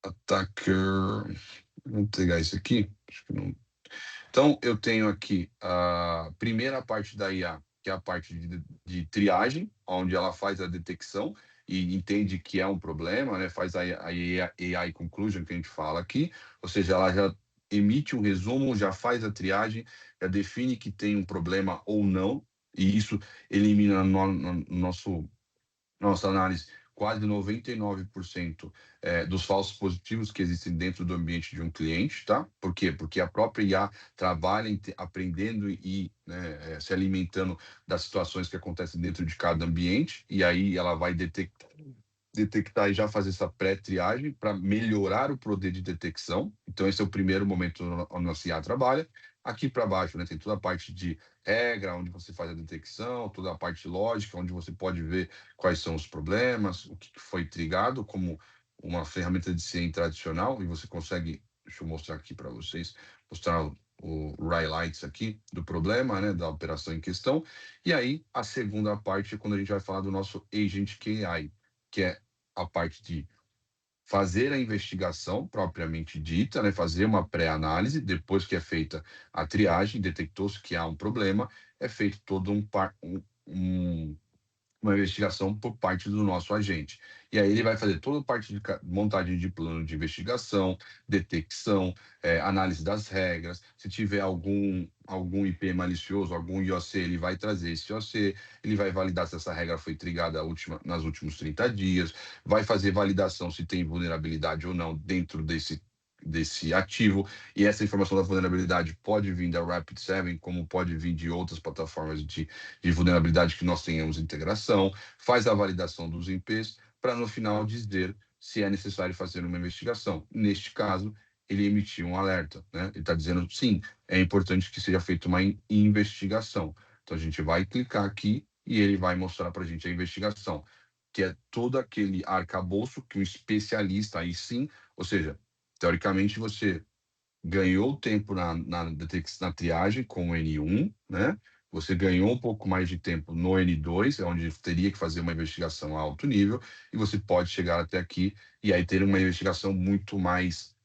attacker. Vamos pegar isso aqui. Acho que não. Então, eu tenho aqui a primeira parte da IA, que é a parte de triagem, onde ela faz a detecção e entende que é um problema, né? Faz a AI conclusion, que a gente fala aqui, ou seja, ela já emite um resumo, já faz a triagem, já define que tem um problema ou não, e isso elimina nossa análise quase 99% dos falsos positivos que existem dentro do ambiente de um cliente, tá? Por quê? Porque a própria IA trabalha aprendendo e né, se alimentando das situações que acontecem dentro de cada ambiente, e aí ela vai detectar e já fazer essa pré-triagem para melhorar o poder de detecção. Então, esse é o primeiro momento onde a nossa IA trabalha. Aqui para baixo, né, tem toda a parte de regra, onde você faz a detecção, toda a parte lógica, onde você pode ver quais são os problemas, o que foi trigado como uma ferramenta de CIEM tradicional, e você consegue, deixa eu mostrar aqui para vocês, mostrar o highlights aqui do problema, né, da operação em questão. E aí, a segunda parte é quando a gente vai falar do nosso Agent KI, que é a parte de fazer a investigação propriamente dita, né, fazer uma pré-análise, depois que é feita a triagem, detectou-se que há um problema, é feito todo uma investigação por parte do nosso agente. E aí ele vai fazer toda a parte de montagem de plano de investigação, detecção, análise das regras. Se tiver algum IP malicioso, algum IOC, ele vai trazer esse IOC, ele vai validar se essa regra foi trigada nas últimos 30 dias, vai fazer validação se tem vulnerabilidade ou não dentro desse ativo, e essa informação da vulnerabilidade pode vir da Rapid7, como pode vir de outras plataformas de vulnerabilidade que nós tenhamos integração, faz a validação dos IPs, para no final dizer se é necessário fazer uma investigação. Neste caso, ele emitiu um alerta, né? Ele está dizendo, sim, é importante que seja feita uma investigação. Então, a gente vai clicar aqui e ele vai mostrar para a gente a investigação, que é todo aquele arcabouço que um especialista, aí sim, ou seja, teoricamente, você ganhou tempo na triagem com o N1, né? Você ganhou um pouco mais de tempo no N2, onde teria que fazer uma investigação a alto nível, e você pode chegar até aqui e aí ter uma investigação muito mais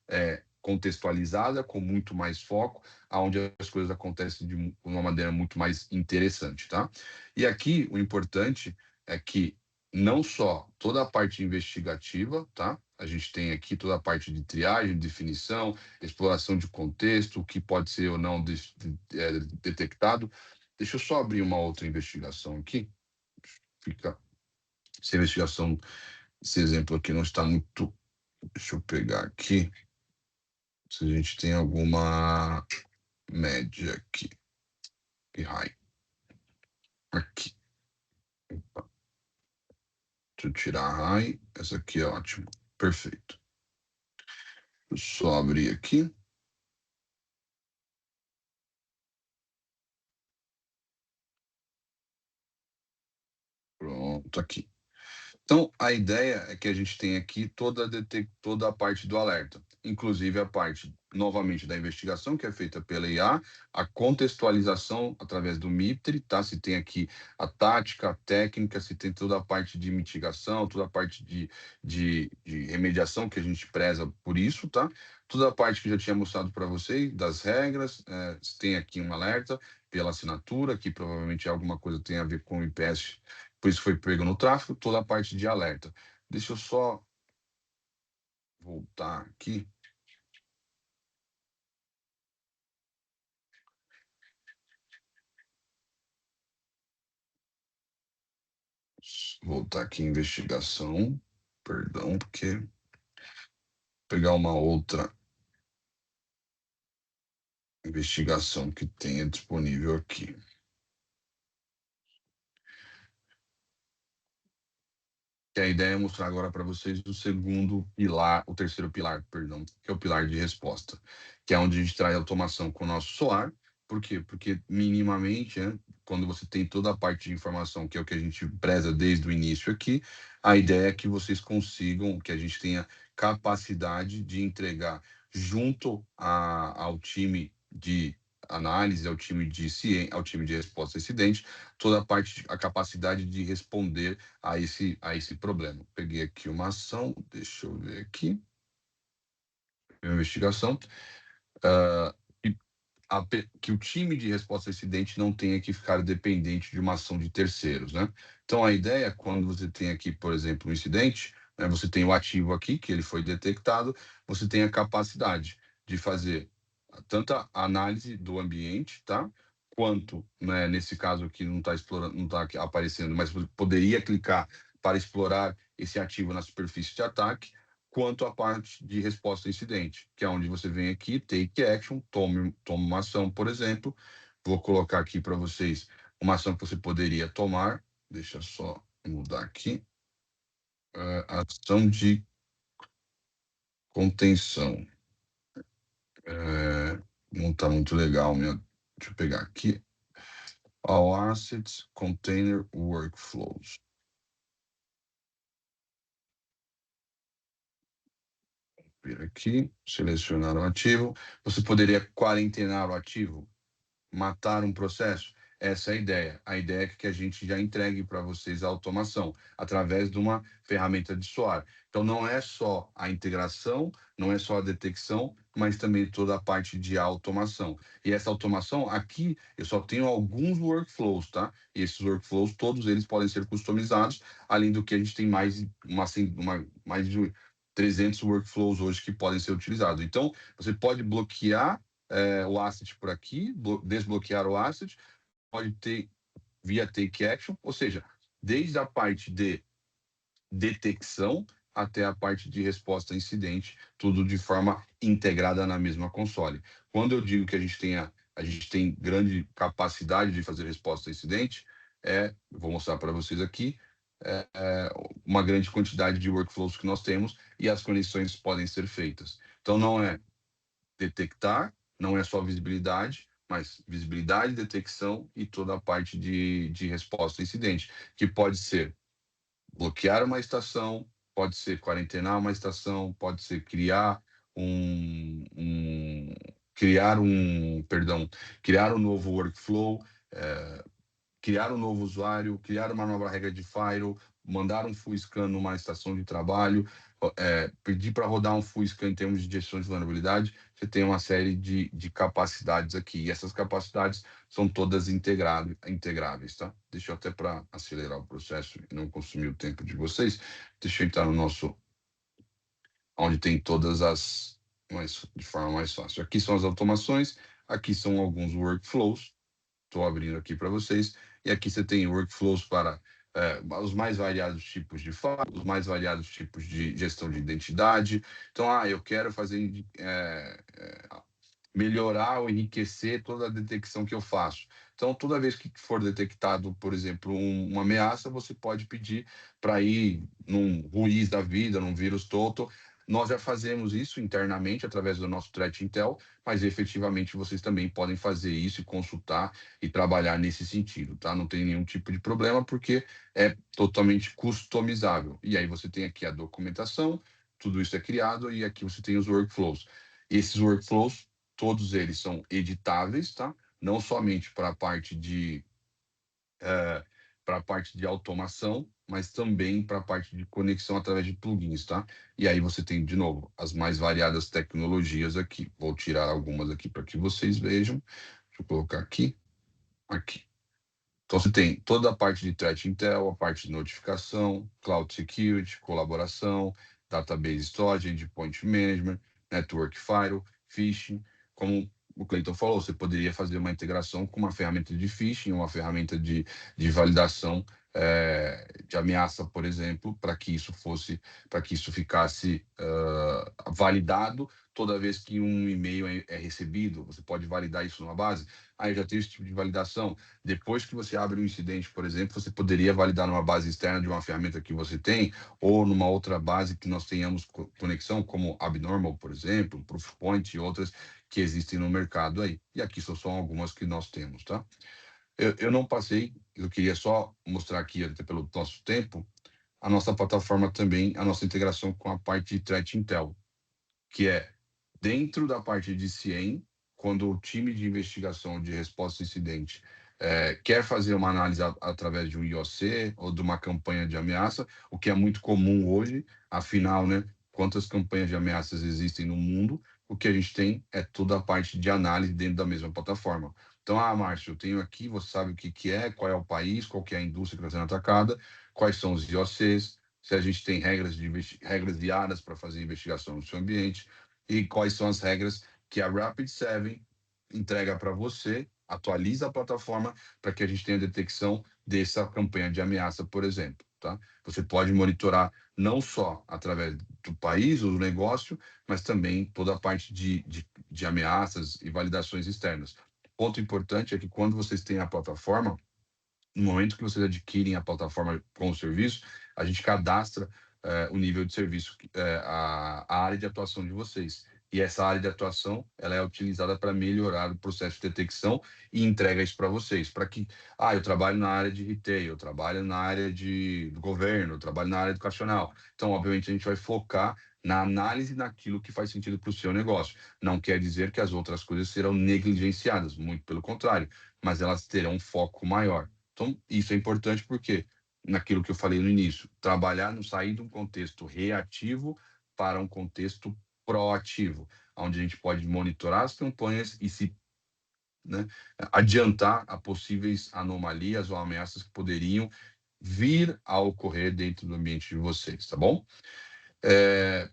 contextualizada, com muito mais foco, aonde as coisas acontecem de uma maneira muito mais interessante, tá? E aqui o importante é que não só toda a parte investigativa, tá? A gente tem aqui toda a parte de triagem, definição, exploração de contexto, o que pode ser ou não detectado. Deixa eu só abrir uma outra investigação aqui. Fica essa investigação, esse exemplo aqui não está muito. Deixa eu pegar aqui. Se a gente tem alguma média aqui. E high. Aqui. Opa. Deixa eu tirar a high. Essa aqui é ótimo. Perfeito. Deixa eu só abrir aqui. Pronto, aqui. Então, a ideia é que a gente tem aqui toda a parte do alerta, inclusive a parte, novamente, da investigação, que é feita pela IA, a contextualização através do MITRE, tá? Se tem aqui a tática, a técnica, se tem toda a parte de mitigação, toda a parte de remediação, que a gente preza por isso, tá? Toda a parte que eu já tinha mostrado para vocês, das regras, se tem aqui um alerta pela assinatura, que provavelmente alguma coisa tem a ver com o IPS, por isso foi pego no tráfego, toda a parte de alerta. Deixa eu só voltar aqui. Voltar aqui em investigação. Perdão, porque pegar uma outra investigação que tenha disponível aqui. Que a ideia é mostrar agora para vocês o segundo pilar, o terceiro pilar, perdão, que é o pilar de resposta, que é onde a gente traz automação com o nosso SOAR. Por quê? Porque minimamente, né, quando você tem toda a parte de informação, que é o que a gente preza desde o início aqui, a ideia é que vocês consigam, que a gente tenha capacidade de entregar junto ao time de análise, ao time de ciência, ao time de resposta a incidente, toda a parte, a capacidade de responder a esse problema. Peguei aqui uma ação, deixa eu ver aqui, uma investigação, que o time de resposta a incidente não tenha que ficar dependente de uma ação de terceiros, né? Então, a ideia é quando você tem aqui, por exemplo, um incidente, né, você tem o ativo aqui, que ele foi detectado, você tem a capacidade de fazer tanta análise do ambiente, tá? Quanto, né, nesse caso aqui não está explorando, não está aparecendo, mas poderia clicar para explorar esse ativo na superfície de ataque, quanto à parte de resposta a incidente, que é onde você vem aqui, take action, tome uma ação, por exemplo. Vou colocar aqui para vocês uma ação que você poderia tomar. Deixa eu só mudar aqui. Ação de contenção. Não está muito legal, minha. Deixa eu pegar aqui. All Assets, Container Workflows. Vir aqui, selecionar o ativo. Você poderia quarentenar o ativo, matar um processo? Essa é a ideia. A ideia é que a gente já entregue para vocês a automação através de uma ferramenta de SOAR. Então, não é só a integração, não é só a detecção, mas também toda a parte de automação. E essa automação, aqui, eu só tenho alguns workflows, tá? E esses workflows, todos eles podem ser customizados, além do que a gente tem mais de 300 workflows hoje que podem ser utilizados. Então, você pode bloquear o asset por aqui, desbloquear o asset, pode ter via take action, ou seja, desde a parte de detecção até a parte de resposta a incidente, tudo de forma integrada na mesma console. Quando eu digo que a gente tem grande capacidade de fazer resposta a incidente, eu vou mostrar para vocês aqui, uma grande quantidade de workflows que nós temos e as conexões podem ser feitas. Então, não é detectar, não é só visibilidade, mas visibilidade, detecção e toda a parte de resposta a incidente, que pode ser bloquear uma estação, pode ser quarentenar uma estação, pode ser criar criar um novo workflow, criar um novo usuário, criar uma nova regra de firewall, mandar um full scan numa estação de trabalho, pedir para rodar um full scan em termos de gestão de vulnerabilidade. Você tem uma série de capacidades aqui, e essas capacidades são todas integráveis, tá? Deixa eu até para acelerar o processo e não consumir o tempo de vocês, deixa eu entrar no nosso, onde tem todas de forma mais fácil. Aqui são as automações, aqui são alguns workflows, estou abrindo aqui para vocês, e aqui você tem workflows para os mais variados tipos de firewall, os mais variados tipos de gestão de identidade. Então, eu quero fazer melhorar ou enriquecer toda a detecção que eu faço. Então, toda vez que for detectado, por exemplo, uma ameaça, você pode pedir para ir num ruiz da vida, num vírus total. Nós já fazemos isso internamente através do nosso Threat Intel, mas efetivamente vocês também podem fazer isso e consultar e trabalhar nesse sentido, tá? Não tem nenhum tipo de problema porque é totalmente customizável. E aí você tem aqui a documentação, tudo isso é criado e aqui você tem os workflows. Esses workflows, todos eles são editáveis, tá? Não somente para a parte de automação, mas também para a parte de conexão através de plugins, tá? E aí você tem, de novo, as mais variadas tecnologias aqui. Vou tirar algumas aqui para que vocês vejam. Deixa eu colocar aqui. Aqui. Então, você tem toda a parte de Threat Intel, a parte de notificação, Cloud Security, colaboração, database storage, endpoint management, network firewall, phishing. Como o Clayton falou, você poderia fazer uma integração com uma ferramenta de phishing, uma ferramenta de validação de ameaça, por exemplo, para que isso ficasse validado toda vez que um e-mail é recebido. Você pode validar isso numa base. Aí já tem esse tipo de validação. Depois que você abre um incidente, por exemplo, você poderia validar numa base externa de uma ferramenta que você tem, ou numa outra base que nós tenhamos conexão, como Abnormal, por exemplo, Proofpoint e outras que existem no mercado aí. E aqui só são algumas que nós temos, tá? Eu não passei, eu queria só mostrar aqui, até pelo nosso tempo, a nossa plataforma também, a nossa integração com a parte de Threat Intel, que é dentro da parte de CIEM, quando o time de investigação de resposta a incidente quer fazer uma análise através de um IOC ou de uma campanha de ameaça, o que é muito comum hoje, afinal, né, quantas campanhas de ameaças existem no mundo, o que a gente tem é toda a parte de análise dentro da mesma plataforma. Então, Márcio, eu tenho aqui, você sabe o que é, qual é o país, qual que é a indústria que está sendo atacada, quais são os IOCs, se a gente tem regras guiadas para fazer investigação no seu ambiente, e quais são as regras que a Rapid7 entrega para você, atualiza a plataforma para que a gente tenha detecção dessa campanha de ameaça, por exemplo. Tá? Você pode monitorar não só através do país ou do negócio, mas também toda a parte de ameaças e validações externas. Ponto importante é que quando vocês têm a plataforma, no momento que vocês adquirem a plataforma com o serviço, a gente cadastra o nível de serviço, a área de atuação de vocês. E essa área de atuação, ela é utilizada para melhorar o processo de detecção e entrega isso para vocês. Para que, eu trabalho na área de retail, eu trabalho na área do governo, eu trabalho na área educacional. Então, obviamente, a gente vai focar na análise daquilo que faz sentido para o seu negócio. Não quer dizer que as outras coisas serão negligenciadas, muito pelo contrário, mas elas terão um foco maior. Então, isso é importante porque, naquilo que eu falei no início, trabalhar no sair de um contexto reativo para um contexto proativo, onde a gente pode monitorar as campanhas e se adiantar a possíveis anomalias ou ameaças que poderiam vir a ocorrer dentro do ambiente de vocês, tá bom?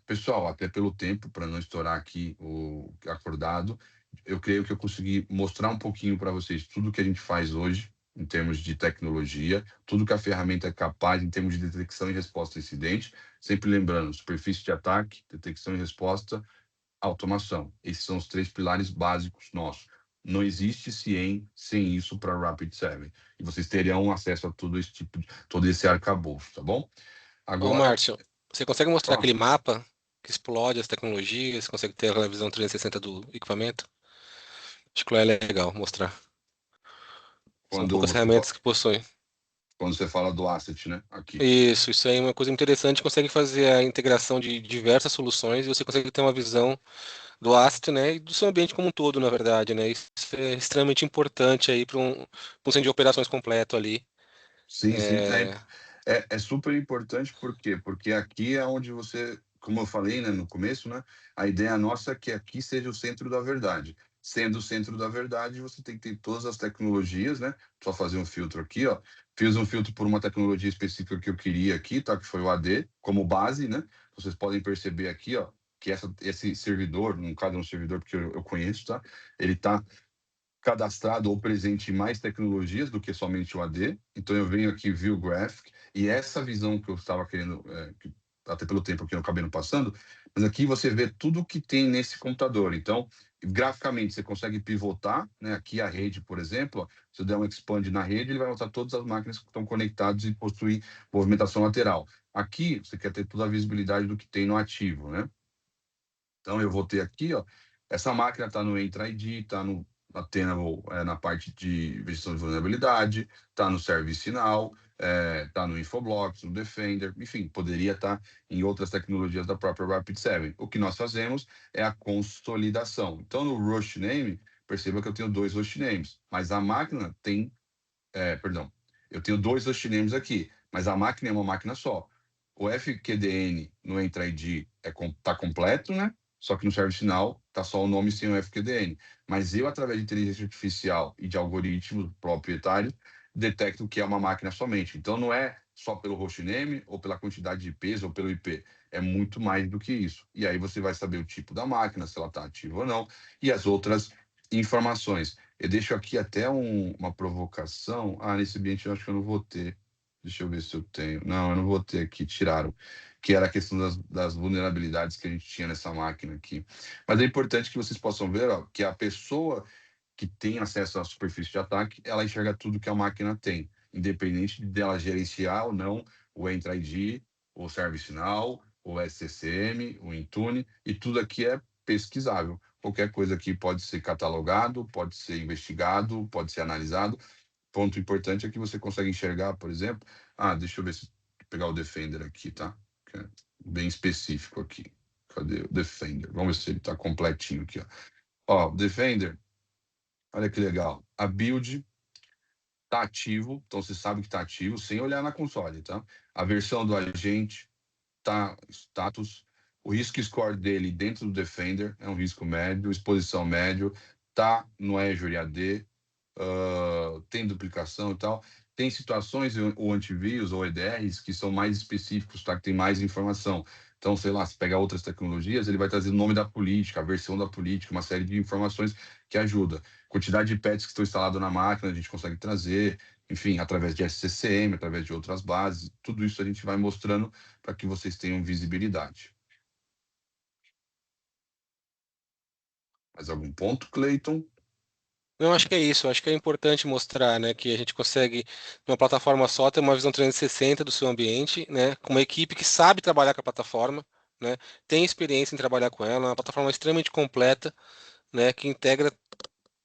Pessoal, até pelo tempo, para não estourar aqui o acordado, eu creio que eu consegui mostrar um pouquinho para vocês tudo que a gente faz hoje, em termos de tecnologia, tudo que a ferramenta é capaz em termos de detecção e resposta a incidente, sempre lembrando, superfície de ataque, detecção e resposta, automação. Esses são os 3 pilares básicos nossos. Não existe CIEM sem isso para Rapid7. E vocês terão acesso a todo esse arcabouço, tá bom? Ô, Agora, Márcio, você consegue mostrar aquele mapa que explode as tecnologias, consegue ter aquela visão 360 do equipamento? Acho que é legal mostrar. São poucas ferramentas que possuem. Quando você fala do asset, né? Aqui. Isso aí é uma coisa interessante, consegue fazer a integração de diversas soluções e você consegue ter uma visão do asset, né, e do seu ambiente como um todo, na verdade, né? Isso é extremamente importante aí para um centro de operações completo ali. Sim, sim. É super importante, por quê? Porque aqui é onde você, como eu falei, né, no começo, né, a ideia nossa é que aqui seja o centro da verdade. Sendo o centro da verdade, você tem que ter todas as tecnologias, né? Só fazer um filtro aqui, ó. Fiz um filtro por uma tecnologia específica que eu queria aqui, tá? Que foi o AD, como base, né? Vocês podem perceber aqui, ó, que esse servidor, no caso é um servidor porque eu conheço, tá? Ele tá cadastrado ou presente em mais tecnologias do que somente o AD. Então eu venho aqui View Graphic e essa visão que eu estava querendo, até pelo tempo que eu acabei não passando, mas aqui você vê tudo que tem nesse computador. Então, graficamente você consegue pivotar, né? Aqui a rede, por exemplo, ó, se eu der um expand na rede, ele vai mostrar todas as máquinas que estão conectadas e possuem movimentação lateral. Aqui você quer ter toda a visibilidade do que tem no ativo, né? Então eu vou ter aqui, ó, essa máquina está no Entra ID, está no Tenable, na parte de gestão de vulnerabilidade, está no Service Now, está no Infoblox, no Defender, enfim, poderia estar em outras tecnologias da própria Rapid7. O que nós fazemos é a consolidação. Então, no Host Name, perceba que eu tenho 2 host names, mas a máquina tem, eu tenho 2 host names aqui, mas a máquina é uma máquina só. O FQDN no Entra ID está completo, né? Só que no Service Now está só o nome sem o FQDN. Mas eu, através de inteligência artificial e de algoritmos proprietários, detecto que é uma máquina somente. Então, não é só pelo hostname, ou pela quantidade de IPs, ou pelo IP. É muito mais do que isso. E aí você vai saber o tipo da máquina, se ela está ativa ou não, e as outras informações. Eu deixo aqui até uma provocação. Nesse ambiente eu acho que eu não vou ter. Deixa eu ver se eu tenho. Não, eu não vou ter aqui, tiraram. Que era a questão das vulnerabilidades que a gente tinha nessa máquina aqui. Mas é importante que vocês possam ver, ó, que a pessoa que tem acesso à superfície de ataque, ela enxerga tudo que a máquina tem, independente dela gerenciar ou não o Entra ID, o ServiceNow, o SCCM, o Intune, e tudo aqui é pesquisável. Qualquer coisa aqui pode ser catalogado, pode ser investigado, pode ser analisado. Ponto importante é que você consegue enxergar, por exemplo, deixa eu ver se pegar o Defender aqui, tá? Que é bem específico aqui. Cadê o Defender? Vamos ver se ele está completinho aqui, ó. Ó, Defender, olha que legal. A build está ativo, então você sabe que está ativo, sem olhar na console, tá? A versão do agente tá status, o risco score dele dentro do Defender é um risco médio, exposição médio, tá no Azure AD, tem duplicação e tal. Tem situações, ou antivírus, ou EDRs, que são mais específicos, tá? Que tem mais informação. Então, sei lá, se pegar outras tecnologias, ele vai trazer o nome da política, a versão da política, uma série de informações que ajuda. Quantidade de pets que estão instalados na máquina, a gente consegue trazer, enfim, através de SCCM, através de outras bases, tudo isso a gente vai mostrando para que vocês tenham visibilidade. Mais algum ponto, Cleiton? Não, acho que é isso. Acho que é importante mostrar, né, que a gente consegue, numa plataforma só, ter uma visão 360 do seu ambiente, né, com uma equipe que sabe trabalhar com a plataforma, né, tem experiência em trabalhar com ela, uma plataforma extremamente completa, né, que integra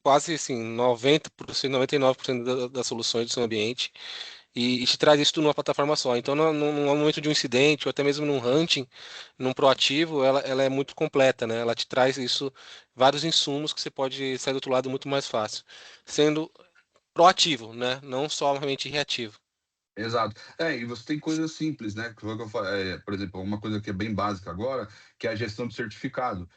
quase assim 90%, 99% das soluções do seu ambiente e te traz isso tudo numa plataforma só. Então, no momento de um incidente ou até mesmo num hunting, num proativo, ela é muito completa, né? Ela te traz isso, vários insumos que você pode sair do outro lado muito mais fácil, sendo proativo, né? Não só realmente reativo. Exato. E você tem coisas simples, né? Que foi o que eu falei, por exemplo, uma coisa que é bem básica agora, que é a gestão de certificado.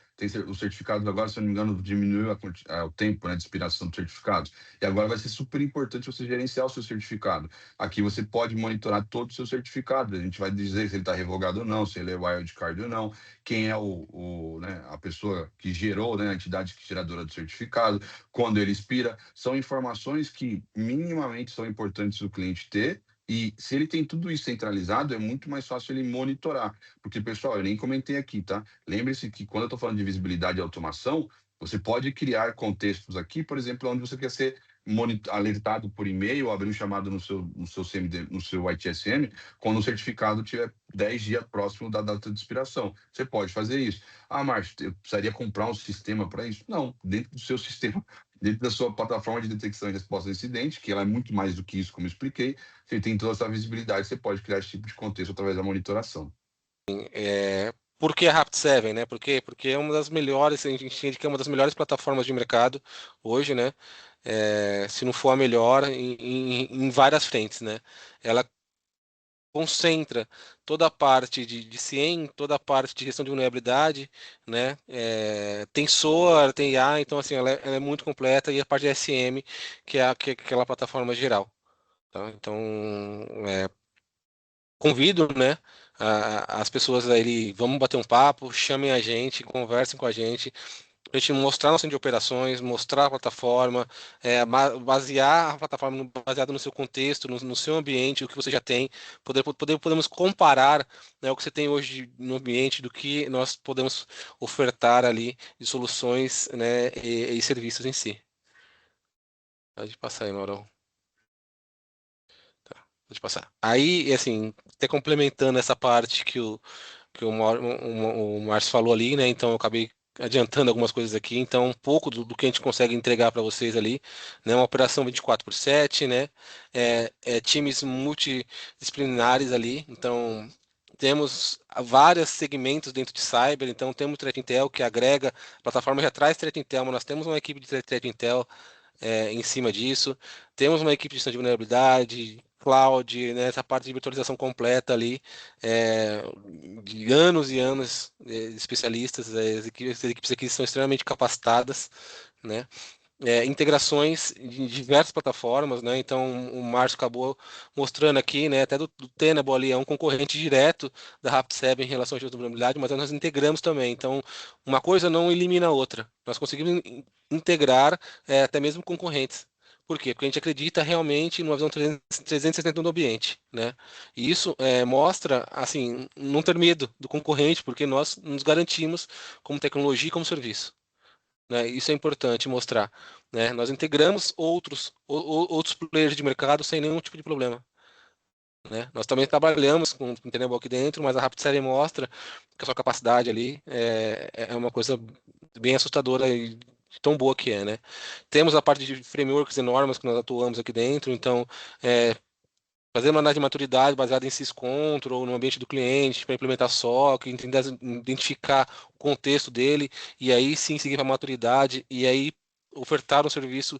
Os certificados agora, se eu não me engano, diminuiu o tempo, né, de expiração dos certificados. E agora vai ser super importante você gerenciar o seu certificado. Aqui você pode monitorar todos os seus certificados. A gente vai dizer se ele está revogado ou não, se ele é wildcard ou não, quem é né, a pessoa que gerou, né, a entidade geradora do certificado, quando ele expira. São informações que minimamente são importantes o cliente ter. E se ele tem tudo isso centralizado, é muito mais fácil ele monitorar. Porque, pessoal, eu nem comentei aqui, tá? Lembre-se que quando eu estou falando de visibilidade e automação, você pode criar contextos aqui, por exemplo, onde você quer ser alertado por e-mail, abrir um chamado no seu CMD, no seu ITSM, quando o certificado tiver 10 dias próximo da data de expiração. Você pode fazer isso. Márcio, eu precisaria comprar um sistema para isso? Não, dentro do seu sistema, dentro da sua plataforma de detecção e resposta a incidente, que ela é muito mais do que isso, como eu expliquei, você tem toda essa visibilidade, você pode criar esse tipo de contexto através da monitoração. Por que a Rapid7, né? Por quê? Porque é uma das melhores, a gente entende que é uma das melhores plataformas de mercado hoje, né? Se não for a melhor, em várias frentes, né? Ela concentra toda a parte de CIEM, toda a parte de gestão de vulnerabilidade, né? Tem SOAR, tem IA, então assim, ela é muito completa, e a parte de SM, que é aquela plataforma geral. Tá? Então, convido, né, as pessoas aí, vamos bater um papo, chamem a gente, conversem com a gente mostrar nosso centro de operações, mostrar a plataforma, basear a plataforma baseada no seu contexto, no seu ambiente, o que você já tem, podemos comparar, né, o que você tem hoje no ambiente do que nós podemos ofertar ali de soluções, né, e serviços em si. Pode passar aí, Maurão. Tá, pode passar. Aí, assim, até complementando essa parte que o Márcio falou ali, né? Então eu acabei adiantando algumas coisas aqui. Então, um pouco do que a gente consegue entregar para vocês ali, né? Uma operação 24/7, né? Times multidisciplinares ali. Então, temos vários segmentos dentro de cyber. Então, temos o Threat Intel que agrega, a plataforma já traz Threat Intel, mas nós temos uma equipe de Threat Intel em cima disso. Temos uma equipe de gestão de vulnerabilidade, cloud, né, essa parte de virtualização completa ali, é, de anos e anos de especialistas, as equipes aqui são extremamente capacitadas, né? integrações de diversas plataformas, né? Então o Márcio acabou mostrando aqui, né? Até do Tenable ali é um concorrente direto da Rapid7 em relação à gestão de vulnerabilidade, mas nós integramos também. Então uma coisa não elimina a outra. Nós conseguimos integrar até mesmo concorrentes. Por quê? Porque a gente acredita realmente numa visão 360 do ambiente, né? E isso mostra, assim, não ter medo do concorrente, porque nós nos garantimos como tecnologia e como serviço, né? Isso é importante mostrar, né? Nós integramos outros players de mercado sem nenhum tipo de problema, né? Nós também trabalhamos com Tenable aqui dentro, mas a Rapid7 mostra que a sua capacidade ali é uma coisa bem assustadora e tão boa que é, né? Temos a parte de frameworks e normas que nós atuamos aqui dentro, então fazer uma análise de maturidade baseada em syscontrol no ambiente do cliente para implementar SOC, entender, identificar o contexto dele e aí sim seguir para a maturidade e aí ofertar um serviço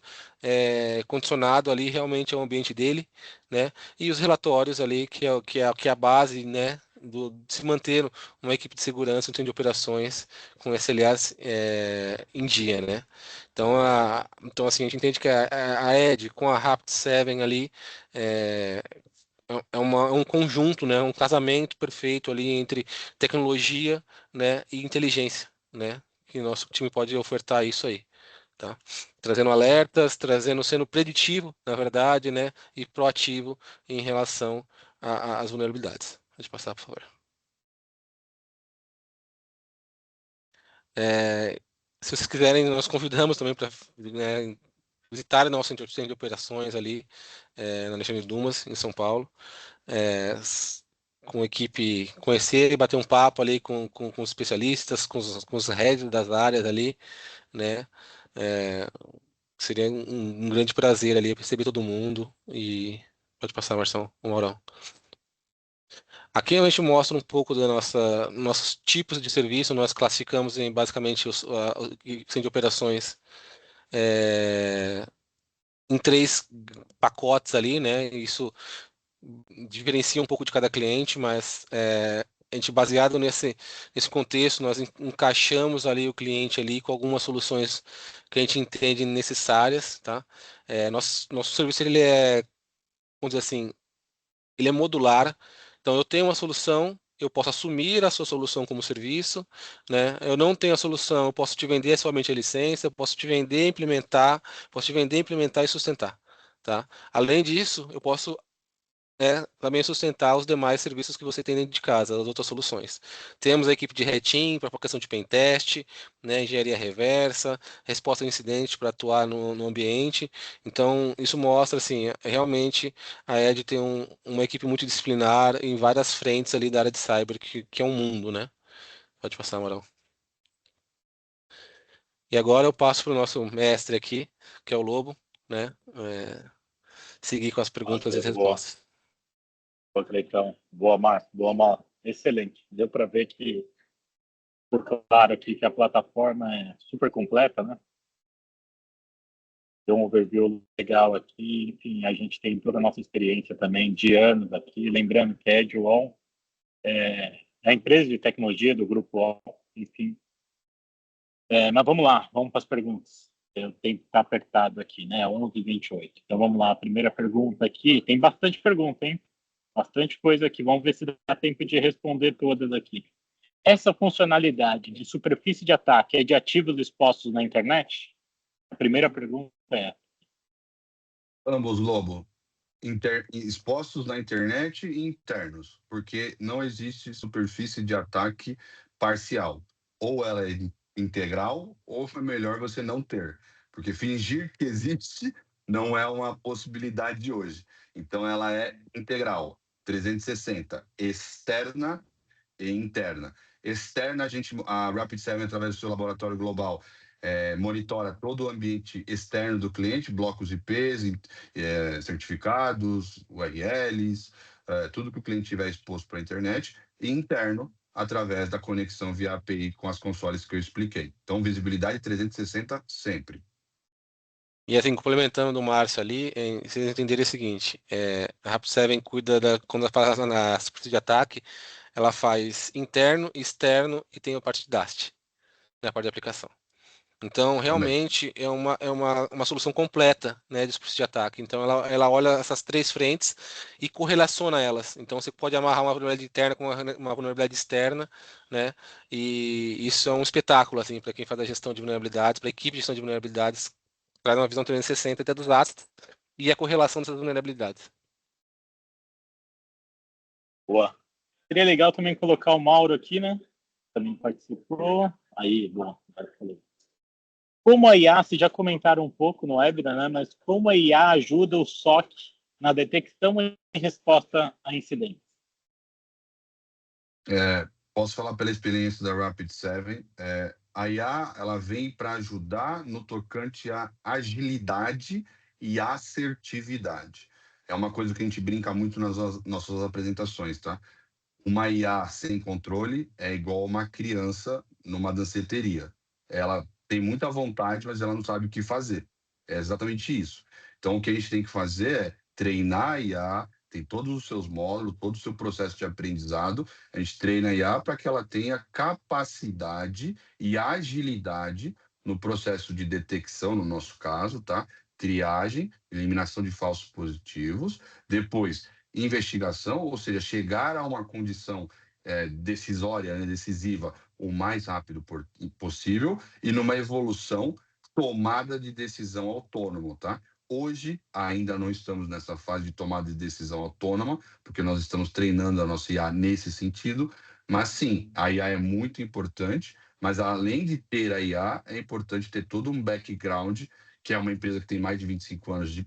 condicionado ali realmente ao ambiente dele, né? E os relatórios ali que é a base, né? De se manter uma equipe de segurança, um time de operações com SLAs em dia, né? Então, assim, a gente entende que a Edge com a Rapid7 ali é um conjunto, né, um casamento perfeito ali entre tecnologia, né, e inteligência, né, que nosso time pode ofertar isso aí, tá? Trazendo alertas, sendo preditivo, na verdade, né, e proativo em relação às vulnerabilidades. Pode passar, por favor. Se vocês quiserem, nós convidamos também para visitarem nosso centro de operações ali na Alexandre Dumas, em São Paulo. Com a equipe, conhecer e bater um papo ali com os especialistas, com os heads das áreas ali, né? É, seria um grande prazer ali receber todo mundo e pode passar, Marção, o Maurão. Aqui a gente mostra um pouco da nossos tipos de serviço, nós classificamos em basicamente o centro de operações em 3 pacotes ali, né? Isso diferencia um pouco de cada cliente, mas a gente baseado nesse contexto, nós encaixamos ali o cliente ali com algumas soluções que a gente entende necessárias, tá? Nosso serviço ele vamos dizer assim, ele é modular. Então eu tenho uma solução, eu posso assumir a sua solução como serviço, né? Eu não tenho a solução, eu posso te vender somente a licença, eu posso te vender, implementar e sustentar, tá? Além disso, eu posso também sustentar os demais serviços que você tem dentro de casa, as outras soluções. Temos a equipe de Red Team para aplicação de pen test, né, engenharia reversa, resposta a incidente para atuar no ambiente. Então, isso mostra, assim, realmente a Ed tem uma equipe multidisciplinar em várias frentes ali da área de cyber, que é um mundo, né? Pode passar, Marão. E agora eu passo para o nosso mestre aqui, que é o Lobo, né? Seguir com as perguntas e as respostas. Boa, Cleitão. Boa, Márcio. Boa, Mal. Excelente. Deu para ver que, por claro aqui, que a plataforma é super completa, né? Deu um overview legal aqui. Enfim, a gente tem toda a nossa experiência também de anos aqui. Lembrando que a EdgeWall é a empresa de tecnologia do Grupo Wall. Enfim. Mas vamos lá, vamos para as perguntas. Eu tenho que estar apertado aqui, né? 11h28. Então vamos lá. A primeira pergunta aqui. Tem bastante pergunta, hein? Bastante coisa aqui. Vamos ver se dá tempo de responder todas aqui. Essa funcionalidade de superfície de ataque é de ativos expostos na internet? A primeira pergunta é. Ambos, Lobo. Expostos na internet e internos, porque não existe superfície de ataque parcial. Ou ela é integral, ou é melhor você não ter. Porque fingir que existe não é uma possibilidade de hoje. Então, ela é integral, 360, externa e interna. Externa, a Rapid7, através do seu laboratório global, monitora todo o ambiente externo do cliente, blocos IPs, certificados, URLs, tudo que o cliente tiver exposto para a internet, e interno, através da conexão via API com as consoles que eu expliquei. Então, visibilidade 360 sempre. E assim, complementando do Márcio ali, vocês entenderem o seguinte, a Rapid7 cuida quando ela faz na superfície de ataque, ela faz interno, externo e tem a parte de DAST, na parte de aplicação. Então, realmente, é uma solução completa, né, de superfície de ataque. Então, ela olha essas três frentes e correlaciona elas. Então, você pode amarrar uma vulnerabilidade interna com uma vulnerabilidade externa, né? E isso é um espetáculo, assim, para quem faz a gestão de vulnerabilidades, para a equipe de gestão de vulnerabilidades, traz uma visão 360 até dos assets e a correlação dessas vulnerabilidades. Boa. Seria legal também colocar o Mauro aqui, né? Também participou. Aí, bom, agora eu falei. Como a IA, vocês já comentaram um pouco no webinar, né? Mas como a IA ajuda o SOC na detecção e resposta a incidentes? Posso falar pela experiência da Rapid7. A IA ela vem para ajudar no tocante à agilidade e assertividade. É uma coisa que a gente brinca muito nas nossas apresentações, tá? Uma IA sem controle é igual uma criança numa danceteria. Ela tem muita vontade, mas ela não sabe o que fazer. É exatamente isso. Então, o que a gente tem que fazer é treinar a IA, tem todos os seus módulos, todo o seu processo de aprendizado. A gente treina a IA para que ela tenha capacidade e agilidade no processo de detecção, no nosso caso, tá? Triagem, eliminação de falsos positivos. Depois, investigação, ou seja, chegar a uma condição decisória, né, decisiva, o mais rápido possível, e numa evolução, tomada de decisão autônoma, tá? Hoje, ainda não estamos nessa fase de tomada de decisão autônoma, porque nós estamos treinando a nossa IA nesse sentido, mas sim, a IA é muito importante, mas além de ter a IA, é importante ter todo um background, que é uma empresa que tem mais de 25 anos de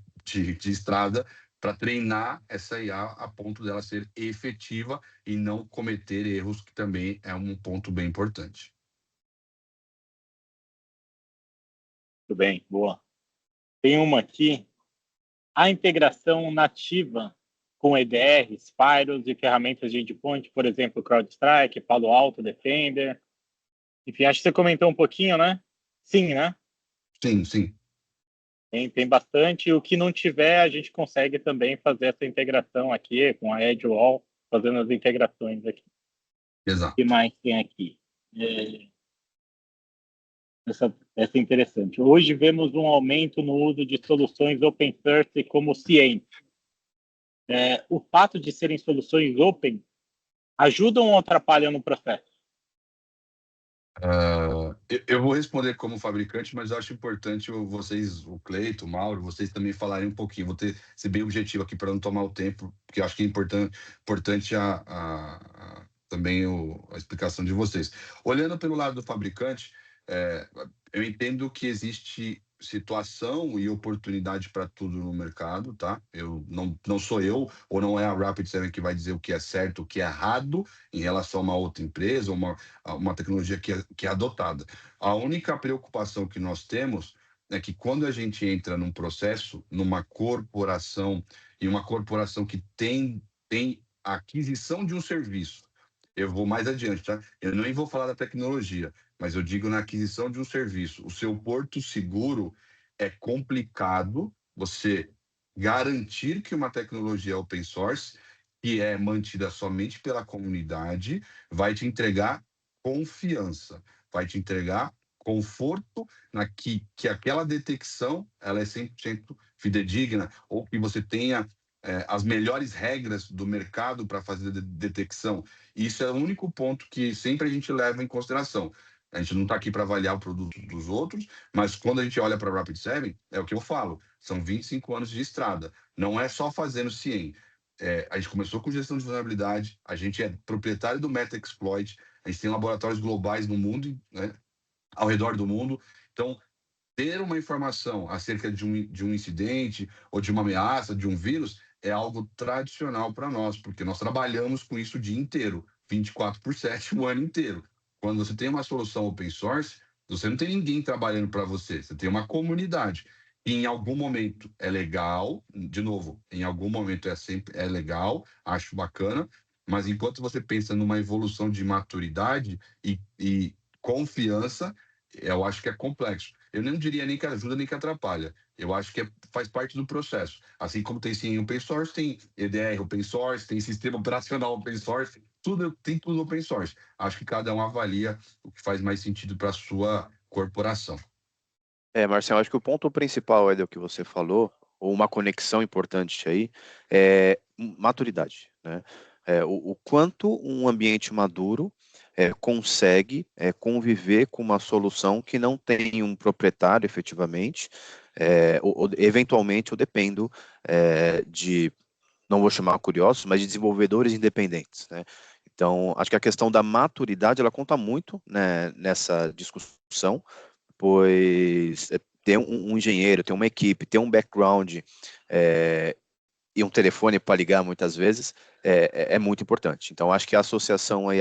estrada, para treinar essa IA a ponto dela ser efetiva e não cometer erros, que também é um ponto bem importante. Muito bem, boa. Tem uma aqui. A integração nativa com EDR, Spyros e ferramentas de endpoint, por exemplo, CrowdStrike, Palo Alto, Defender. Enfim, acho que você comentou um pouquinho, né? Sim, né? Sim, sim. Tem bastante. O que não tiver, a gente consegue também fazer essa integração aqui com a Edgewall, fazendo as integrações aqui. Exato. O que mais tem aqui? Essa é interessante. Hoje vemos um aumento no uso de soluções open source como o Cien. O fato de serem soluções open ajudam ou atrapalham no processo? Eu vou responder como fabricante, mas eu acho importante vocês, o Cleito, o Mauro, vocês também falarem um pouquinho. Vou ser bem objetivo aqui para não tomar o tempo, porque eu acho que é importante também a explicação de vocês. Olhando pelo lado do fabricante, eu entendo que existe situação e oportunidade para tudo no mercado, tá? Eu não sou eu, ou não é a Rapid7 que vai dizer o que é certo, o que é errado em relação a uma outra empresa, ou uma tecnologia que é adotada. A única preocupação que nós temos é que quando a gente entra num processo, numa corporação, e uma corporação que tem a aquisição de um serviço, eu vou mais adiante, tá? Eu nem vou falar da tecnologia, mas eu digo na aquisição de um serviço. O seu porto seguro é complicado você garantir que uma tecnologia open source, que é mantida somente pela comunidade, vai te entregar confiança, vai te entregar conforto que aquela detecção ela é 100% fidedigna, ou que você tenha as melhores regras do mercado para fazer detecção. Isso é o único ponto que sempre a gente leva em consideração. A gente não está aqui para avaliar o produto dos outros, mas quando a gente olha para a Rapid7, é o que eu falo, são 25 anos de estrada. Não é só fazendo CIEM. A gente começou com gestão de vulnerabilidade, a gente é proprietário do Metaxploit, a gente tem laboratórios globais no mundo, né, ao redor do mundo. Então, ter uma informação acerca de um incidente ou de uma ameaça, de um vírus, é algo tradicional para nós, porque nós trabalhamos com isso o dia inteiro, 24/7, o ano inteiro. Quando você tem uma solução open source, você não tem ninguém trabalhando para você, você tem uma comunidade. E em algum momento é legal, de novo, em algum momento é legal, acho bacana, mas enquanto você pensa numa evolução de maturidade e confiança, eu acho que é complexo. Eu não diria nem que ajuda nem que atrapalha. Eu acho que faz parte do processo. Assim como tem sim open source, tem EDR open source, tem sistema operacional open source, tem tudo open source. Acho que cada um avalia o que faz mais sentido para a sua corporação. Marcelo, acho que o ponto principal é do que você falou, ou uma conexão importante aí, é maturidade, né? O quanto um ambiente maduro consegue conviver com uma solução que não tem um proprietário efetivamente, eventualmente eu dependo de, não vou chamar curiosos, mas de desenvolvedores independentes, né? Então, acho que a questão da maturidade, ela conta muito, né, nessa discussão, pois ter um engenheiro, ter uma equipe, ter um background e um telefone para ligar muitas vezes é muito importante. Então, acho que a associação aí,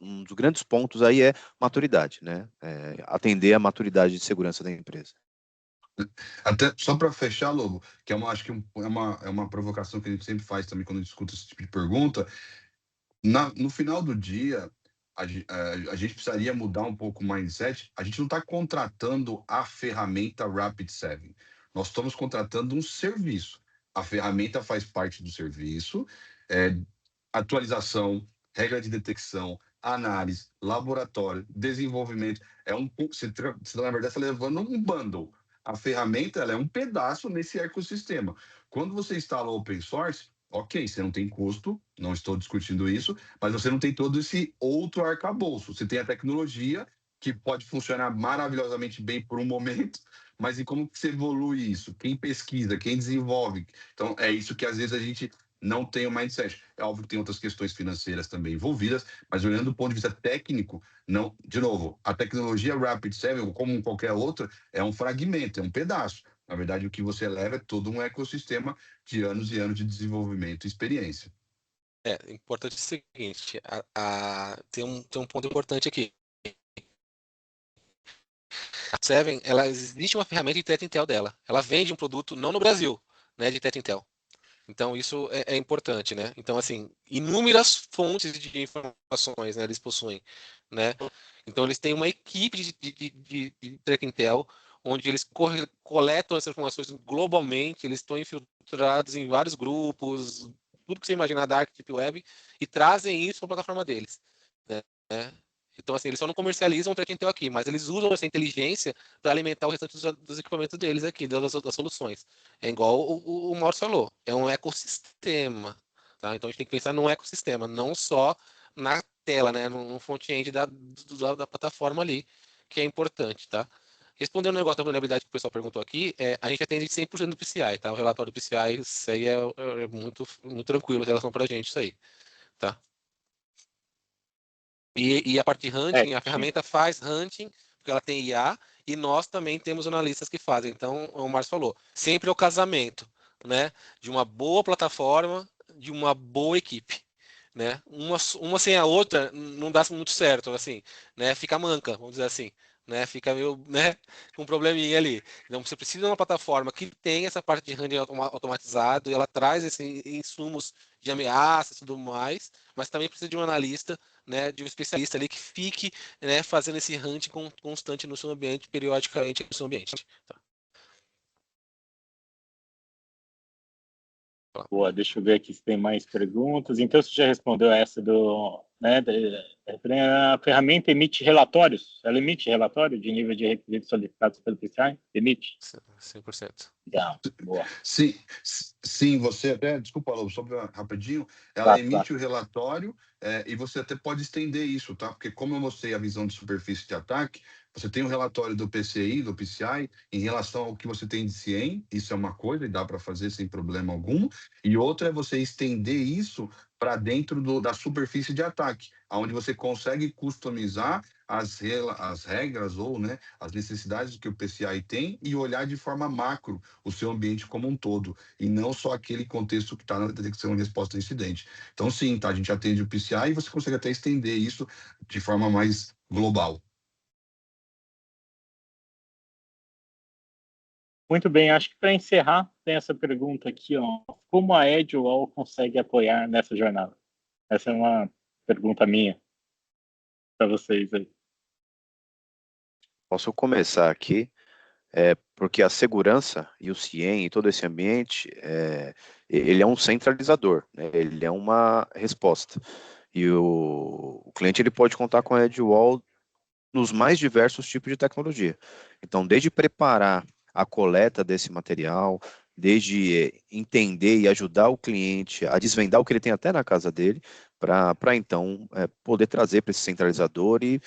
um dos grandes pontos aí é maturidade, né? Atender a maturidade de segurança da empresa. Até só para fechar, Lobo, que acho que é uma provocação que a gente sempre faz também quando a gente escuta esse tipo de pergunta. No final do dia, a gente precisaria mudar um pouco o mindset. A gente não está contratando a ferramenta Rapid7. Nós estamos contratando um serviço. A ferramenta faz parte do serviço, é, atualização, regra de detecção, análise, laboratório, desenvolvimento. Na verdade, está levando um bundle. A ferramenta ela é um pedaço nesse ecossistema. Quando você instala open source, ok, você não tem custo, não estou discutindo isso, mas você não tem todo esse outro arcabouço. Você tem a tecnologia, que pode funcionar maravilhosamente bem por um momento, mas e como que você evolui isso? Quem pesquisa, quem desenvolve? Então, é isso que às vezes a gente não tem o mindset. É óbvio que tem outras questões financeiras também envolvidas, mas olhando do ponto de vista técnico, não, de novo, a tecnologia Rapid7, como qualquer outra, é um fragmento, é um pedaço. Na verdade, o que você leva é todo um ecossistema de anos e anos de desenvolvimento e experiência. Importante é o seguinte, tem um ponto importante aqui. A Seven, ela existe uma ferramenta de Threat Intel dela. Ela vende um produto não no Brasil, né, de Threat Intel. Então isso é importante, né? Então assim, inúmeras fontes de informações, né, eles possuem, né? Então eles têm uma equipe de Threat Intel onde eles coletam essas informações globalmente, eles estão infiltrados em vários grupos, tudo que você imaginar da Dark Deep Web e trazem isso para a plataforma deles, né? Então, assim, eles só não comercializam o Threat Intel aqui, mas eles usam essa inteligência para alimentar o restante dos equipamentos deles aqui, das soluções. É igual o Mauro falou, é um ecossistema, tá? Então a gente tem que pensar num ecossistema, não só na tela, né, no front-end da plataforma ali, que é importante, tá? Respondendo o negócio da vulnerabilidade que o pessoal perguntou aqui, a gente atende 100% do PCI, tá? O relatório do PCI, isso aí é muito, muito tranquilo em relação para a gente, isso aí, tá? E a parte de hunting, a ferramenta faz hunting, porque ela tem IA, e nós também temos analistas que fazem. Então, o Márcio falou, sempre é o casamento, né? De uma boa plataforma, de uma boa equipe, né? Uma sem a outra não dá muito certo, assim, né? Fica manca, vamos dizer assim, né? Fica meio, né? Com um probleminha ali. Então, você precisa de uma plataforma que tem essa parte de hunting automatizado, e ela traz esses insumos de ameaças e tudo mais, mas também precisa de um analista, né, de um especialista ali que fique, né, fazendo esse hunting constante no seu ambiente, periodicamente no seu ambiente. Tá. Boa, deixa eu ver aqui se tem mais perguntas. Então, você já respondeu essa do, né, a ferramenta emite relatórios. Ela emite relatório de nível de requisitos solicitados pelo PCI? Emite? 100%. Legal, boa. Sim, você até, desculpa, Lobo, só rapidinho, ela Claro, emite claro. o relatório e você até pode estender isso, tá? Porque como eu mostrei a visão de superfície de ataque, você tem o relatório do PCI, do PCI, em relação ao que você tem de CIEM, isso é uma coisa e dá para fazer sem problema algum, e outra é você estender isso para dentro da superfície de ataque, onde você consegue customizar as regras ou, né, as necessidades que o PCI tem e olhar de forma macro o seu ambiente como um todo, e não só aquele contexto que está na detecção e resposta a incidente. Então, sim, tá, a gente atende o PCI e você consegue até estender isso de forma mais global. Muito bem, acho que para encerrar, tem essa pergunta aqui, ó. Como a Edgewall consegue apoiar nessa jornada? Essa é uma pergunta minha para vocês aí. Posso começar aqui, porque a segurança e o CIEM e todo esse ambiente, ele é um centralizador, né? Ele é uma resposta. E o cliente ele pode contar com a Edgewall nos mais diversos tipos de tecnologia. Então, desde preparar a coleta desse material, desde entender e ajudar o cliente a desvendar o que ele tem até na casa dele, para então poder trazer para esse centralizador e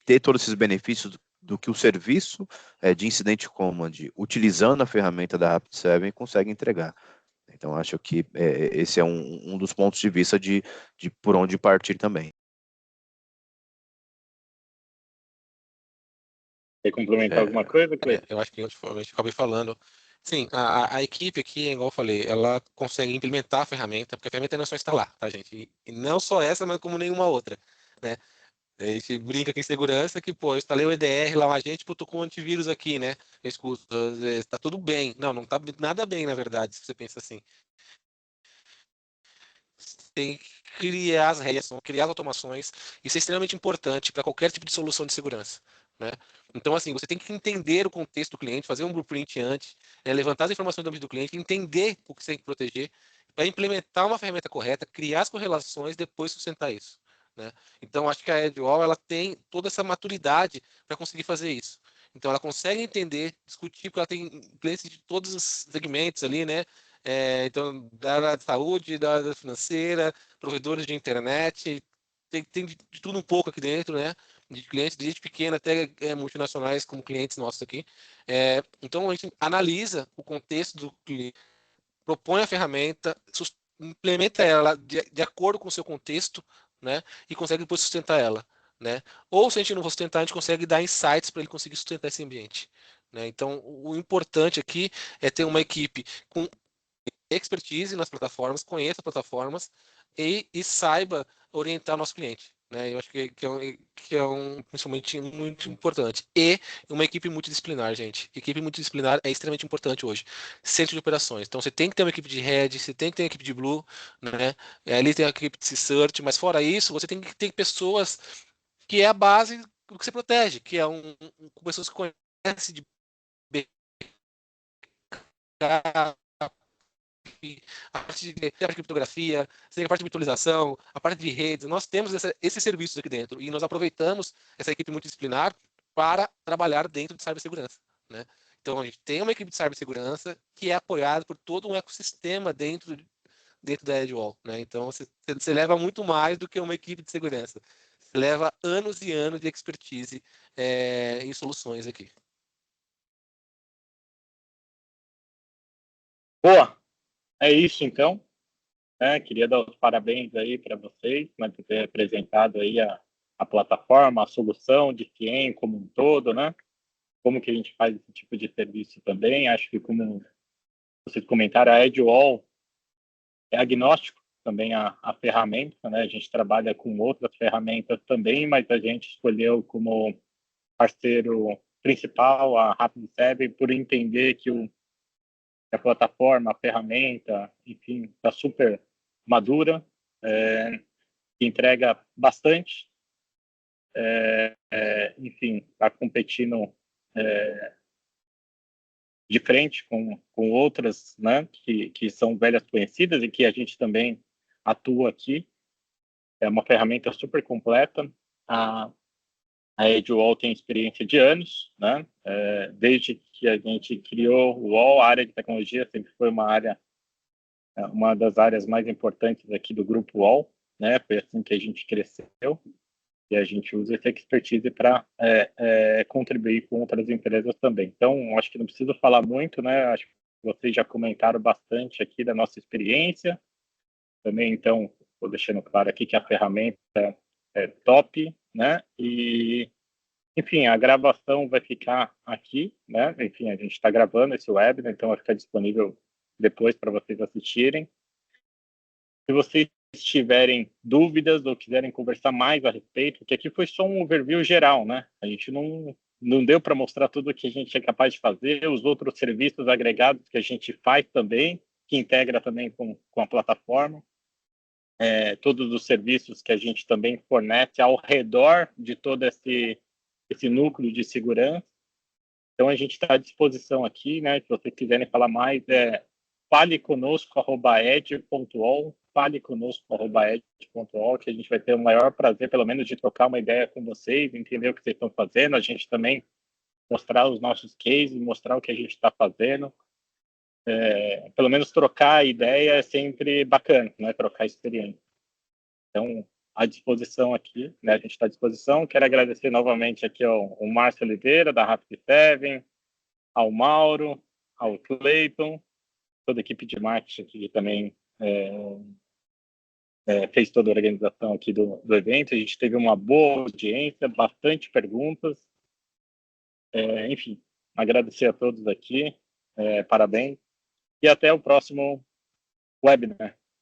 ter todos esses benefícios do que o serviço de Incident Command, utilizando a ferramenta da Rapid7, consegue entregar. Então, acho que esse é um dos pontos de vista de por onde partir também. Quer complementar alguma coisa, Cleiton? Eu acho que eu acabei falando. Sim, a equipe aqui, igual eu falei, ela consegue implementar a ferramenta, porque a ferramenta não é só instalar, tá, gente? E não só essa, mas como nenhuma outra, né? A gente brinca aqui em segurança que, pô, eu instalei o EDR lá, um agente, pô, tô com um antivírus aqui, né? Eu escuto, tá tudo bem. Não, não tá nada bem, na verdade, se você pensa assim. Tem que criar as regras, criar as automações. Isso é extremamente importante para qualquer tipo de solução de segurança, né? Então, assim, você tem que entender o contexto do cliente, fazer um blueprint antes, levantar as informações do ambiente do cliente, entender o que você tem que proteger, para implementar uma ferramenta correta, criar as correlações, depois sustentar isso, né? Então, acho que a Edgewall, ela tem toda essa maturidade para conseguir fazer isso. Então, ela consegue entender, discutir, porque ela tem clientes de todos os segmentos ali, né? Então, da área de saúde, da área financeira, provedores de internet, tem de tudo um pouco aqui dentro, né? De clientes, desde pequeno até multinacionais como clientes nossos aqui. Então, a gente analisa o contexto do cliente, propõe a ferramenta, implementa ela de acordo com o seu contexto, né? E consegue depois sustentar ela, né? Ou se a gente não for sustentar, a gente consegue dar insights para ele conseguir sustentar esse ambiente, né? Então, o importante aqui é ter uma equipe com expertise nas plataformas, conheça plataformas e saiba orientar o nosso cliente. Né? Eu acho que é principalmente muito importante. E uma equipe multidisciplinar, gente. Equipe multidisciplinar é extremamente importante hoje. Centro de operações. Então, você tem que ter uma equipe de Red, você tem que ter uma equipe de Blue, né? Ali tem a equipe de Search, mas fora isso, você tem que ter pessoas que é a base do que você protege, que é pessoas que conhecem de BK, a parte de criptografia, a parte de virtualização, a parte de redes. Nós temos esses serviços aqui dentro e nós aproveitamos essa equipe multidisciplinar para trabalhar dentro de cibersegurança, né? Então, a gente tem uma equipe de cibersegurança que é apoiada por todo um ecossistema dentro da Edgewall, né? Então, você leva muito mais do que uma equipe de segurança. Você leva anos e anos de expertise em soluções aqui. Boa, é isso então. Queria dar os parabéns aí para vocês, né, por ter apresentado aí a plataforma, a solução de CIEM como um todo, né? Como que a gente faz esse tipo de serviço também. Acho que, como vocês comentaram, a Edgewall é agnóstico também a ferramenta, né? A gente trabalha com outras ferramentas também, mas a gente escolheu como parceiro principal a Rapid7 por entender que a plataforma, a ferramenta, enfim, está super madura, entrega bastante, enfim, está competindo de frente com outras, né, que são velhas conhecidas e que a gente também atua aqui. É uma ferramenta super completa. A Edgewall tem experiência de anos, né? Desde que a gente criou o UOL, a área de tecnologia sempre foi uma das áreas mais importantes aqui do grupo UOL, né? Foi assim que a gente cresceu e a gente usa essa expertise para contribuir com outras empresas também. Então, acho que não preciso falar muito, né? Acho que vocês já comentaram bastante aqui da nossa experiência. Também, então, vou deixando claro aqui que a ferramenta é top, né? E, enfim, a gravação vai ficar aqui, né? Enfim, a gente está gravando esse webinar, então vai ficar disponível depois para vocês assistirem. Se vocês tiverem dúvidas ou quiserem conversar mais a respeito, porque aqui foi só um overview geral, né? A gente não deu para mostrar tudo o que a gente é capaz de fazer, os outros serviços agregados que a gente faz também, que integra também com a plataforma, todos os serviços que a gente também fornece ao redor de todo esse núcleo de segurança. Então, a gente está à disposição aqui, né? Se vocês quiserem falar mais, fale conosco, @ed.ol, fale conosco, @ed.all, que a gente vai ter o maior prazer, pelo menos, de trocar uma ideia com vocês, entender o que vocês estão fazendo, a gente também mostrar os nossos cases, mostrar o que a gente está fazendo. Pelo menos trocar ideia é sempre bacana, né? Trocar experiência. Então, à disposição aqui, né? A gente está à disposição. Quero agradecer novamente aqui ao Márcio Oliveira, da Rapid7, ao Mauro, ao Clayton, toda a equipe de marketing que também fez toda a organização aqui do evento. A gente teve uma boa audiência, bastante perguntas. Enfim, agradecer a todos aqui, parabéns, e até o próximo webinar.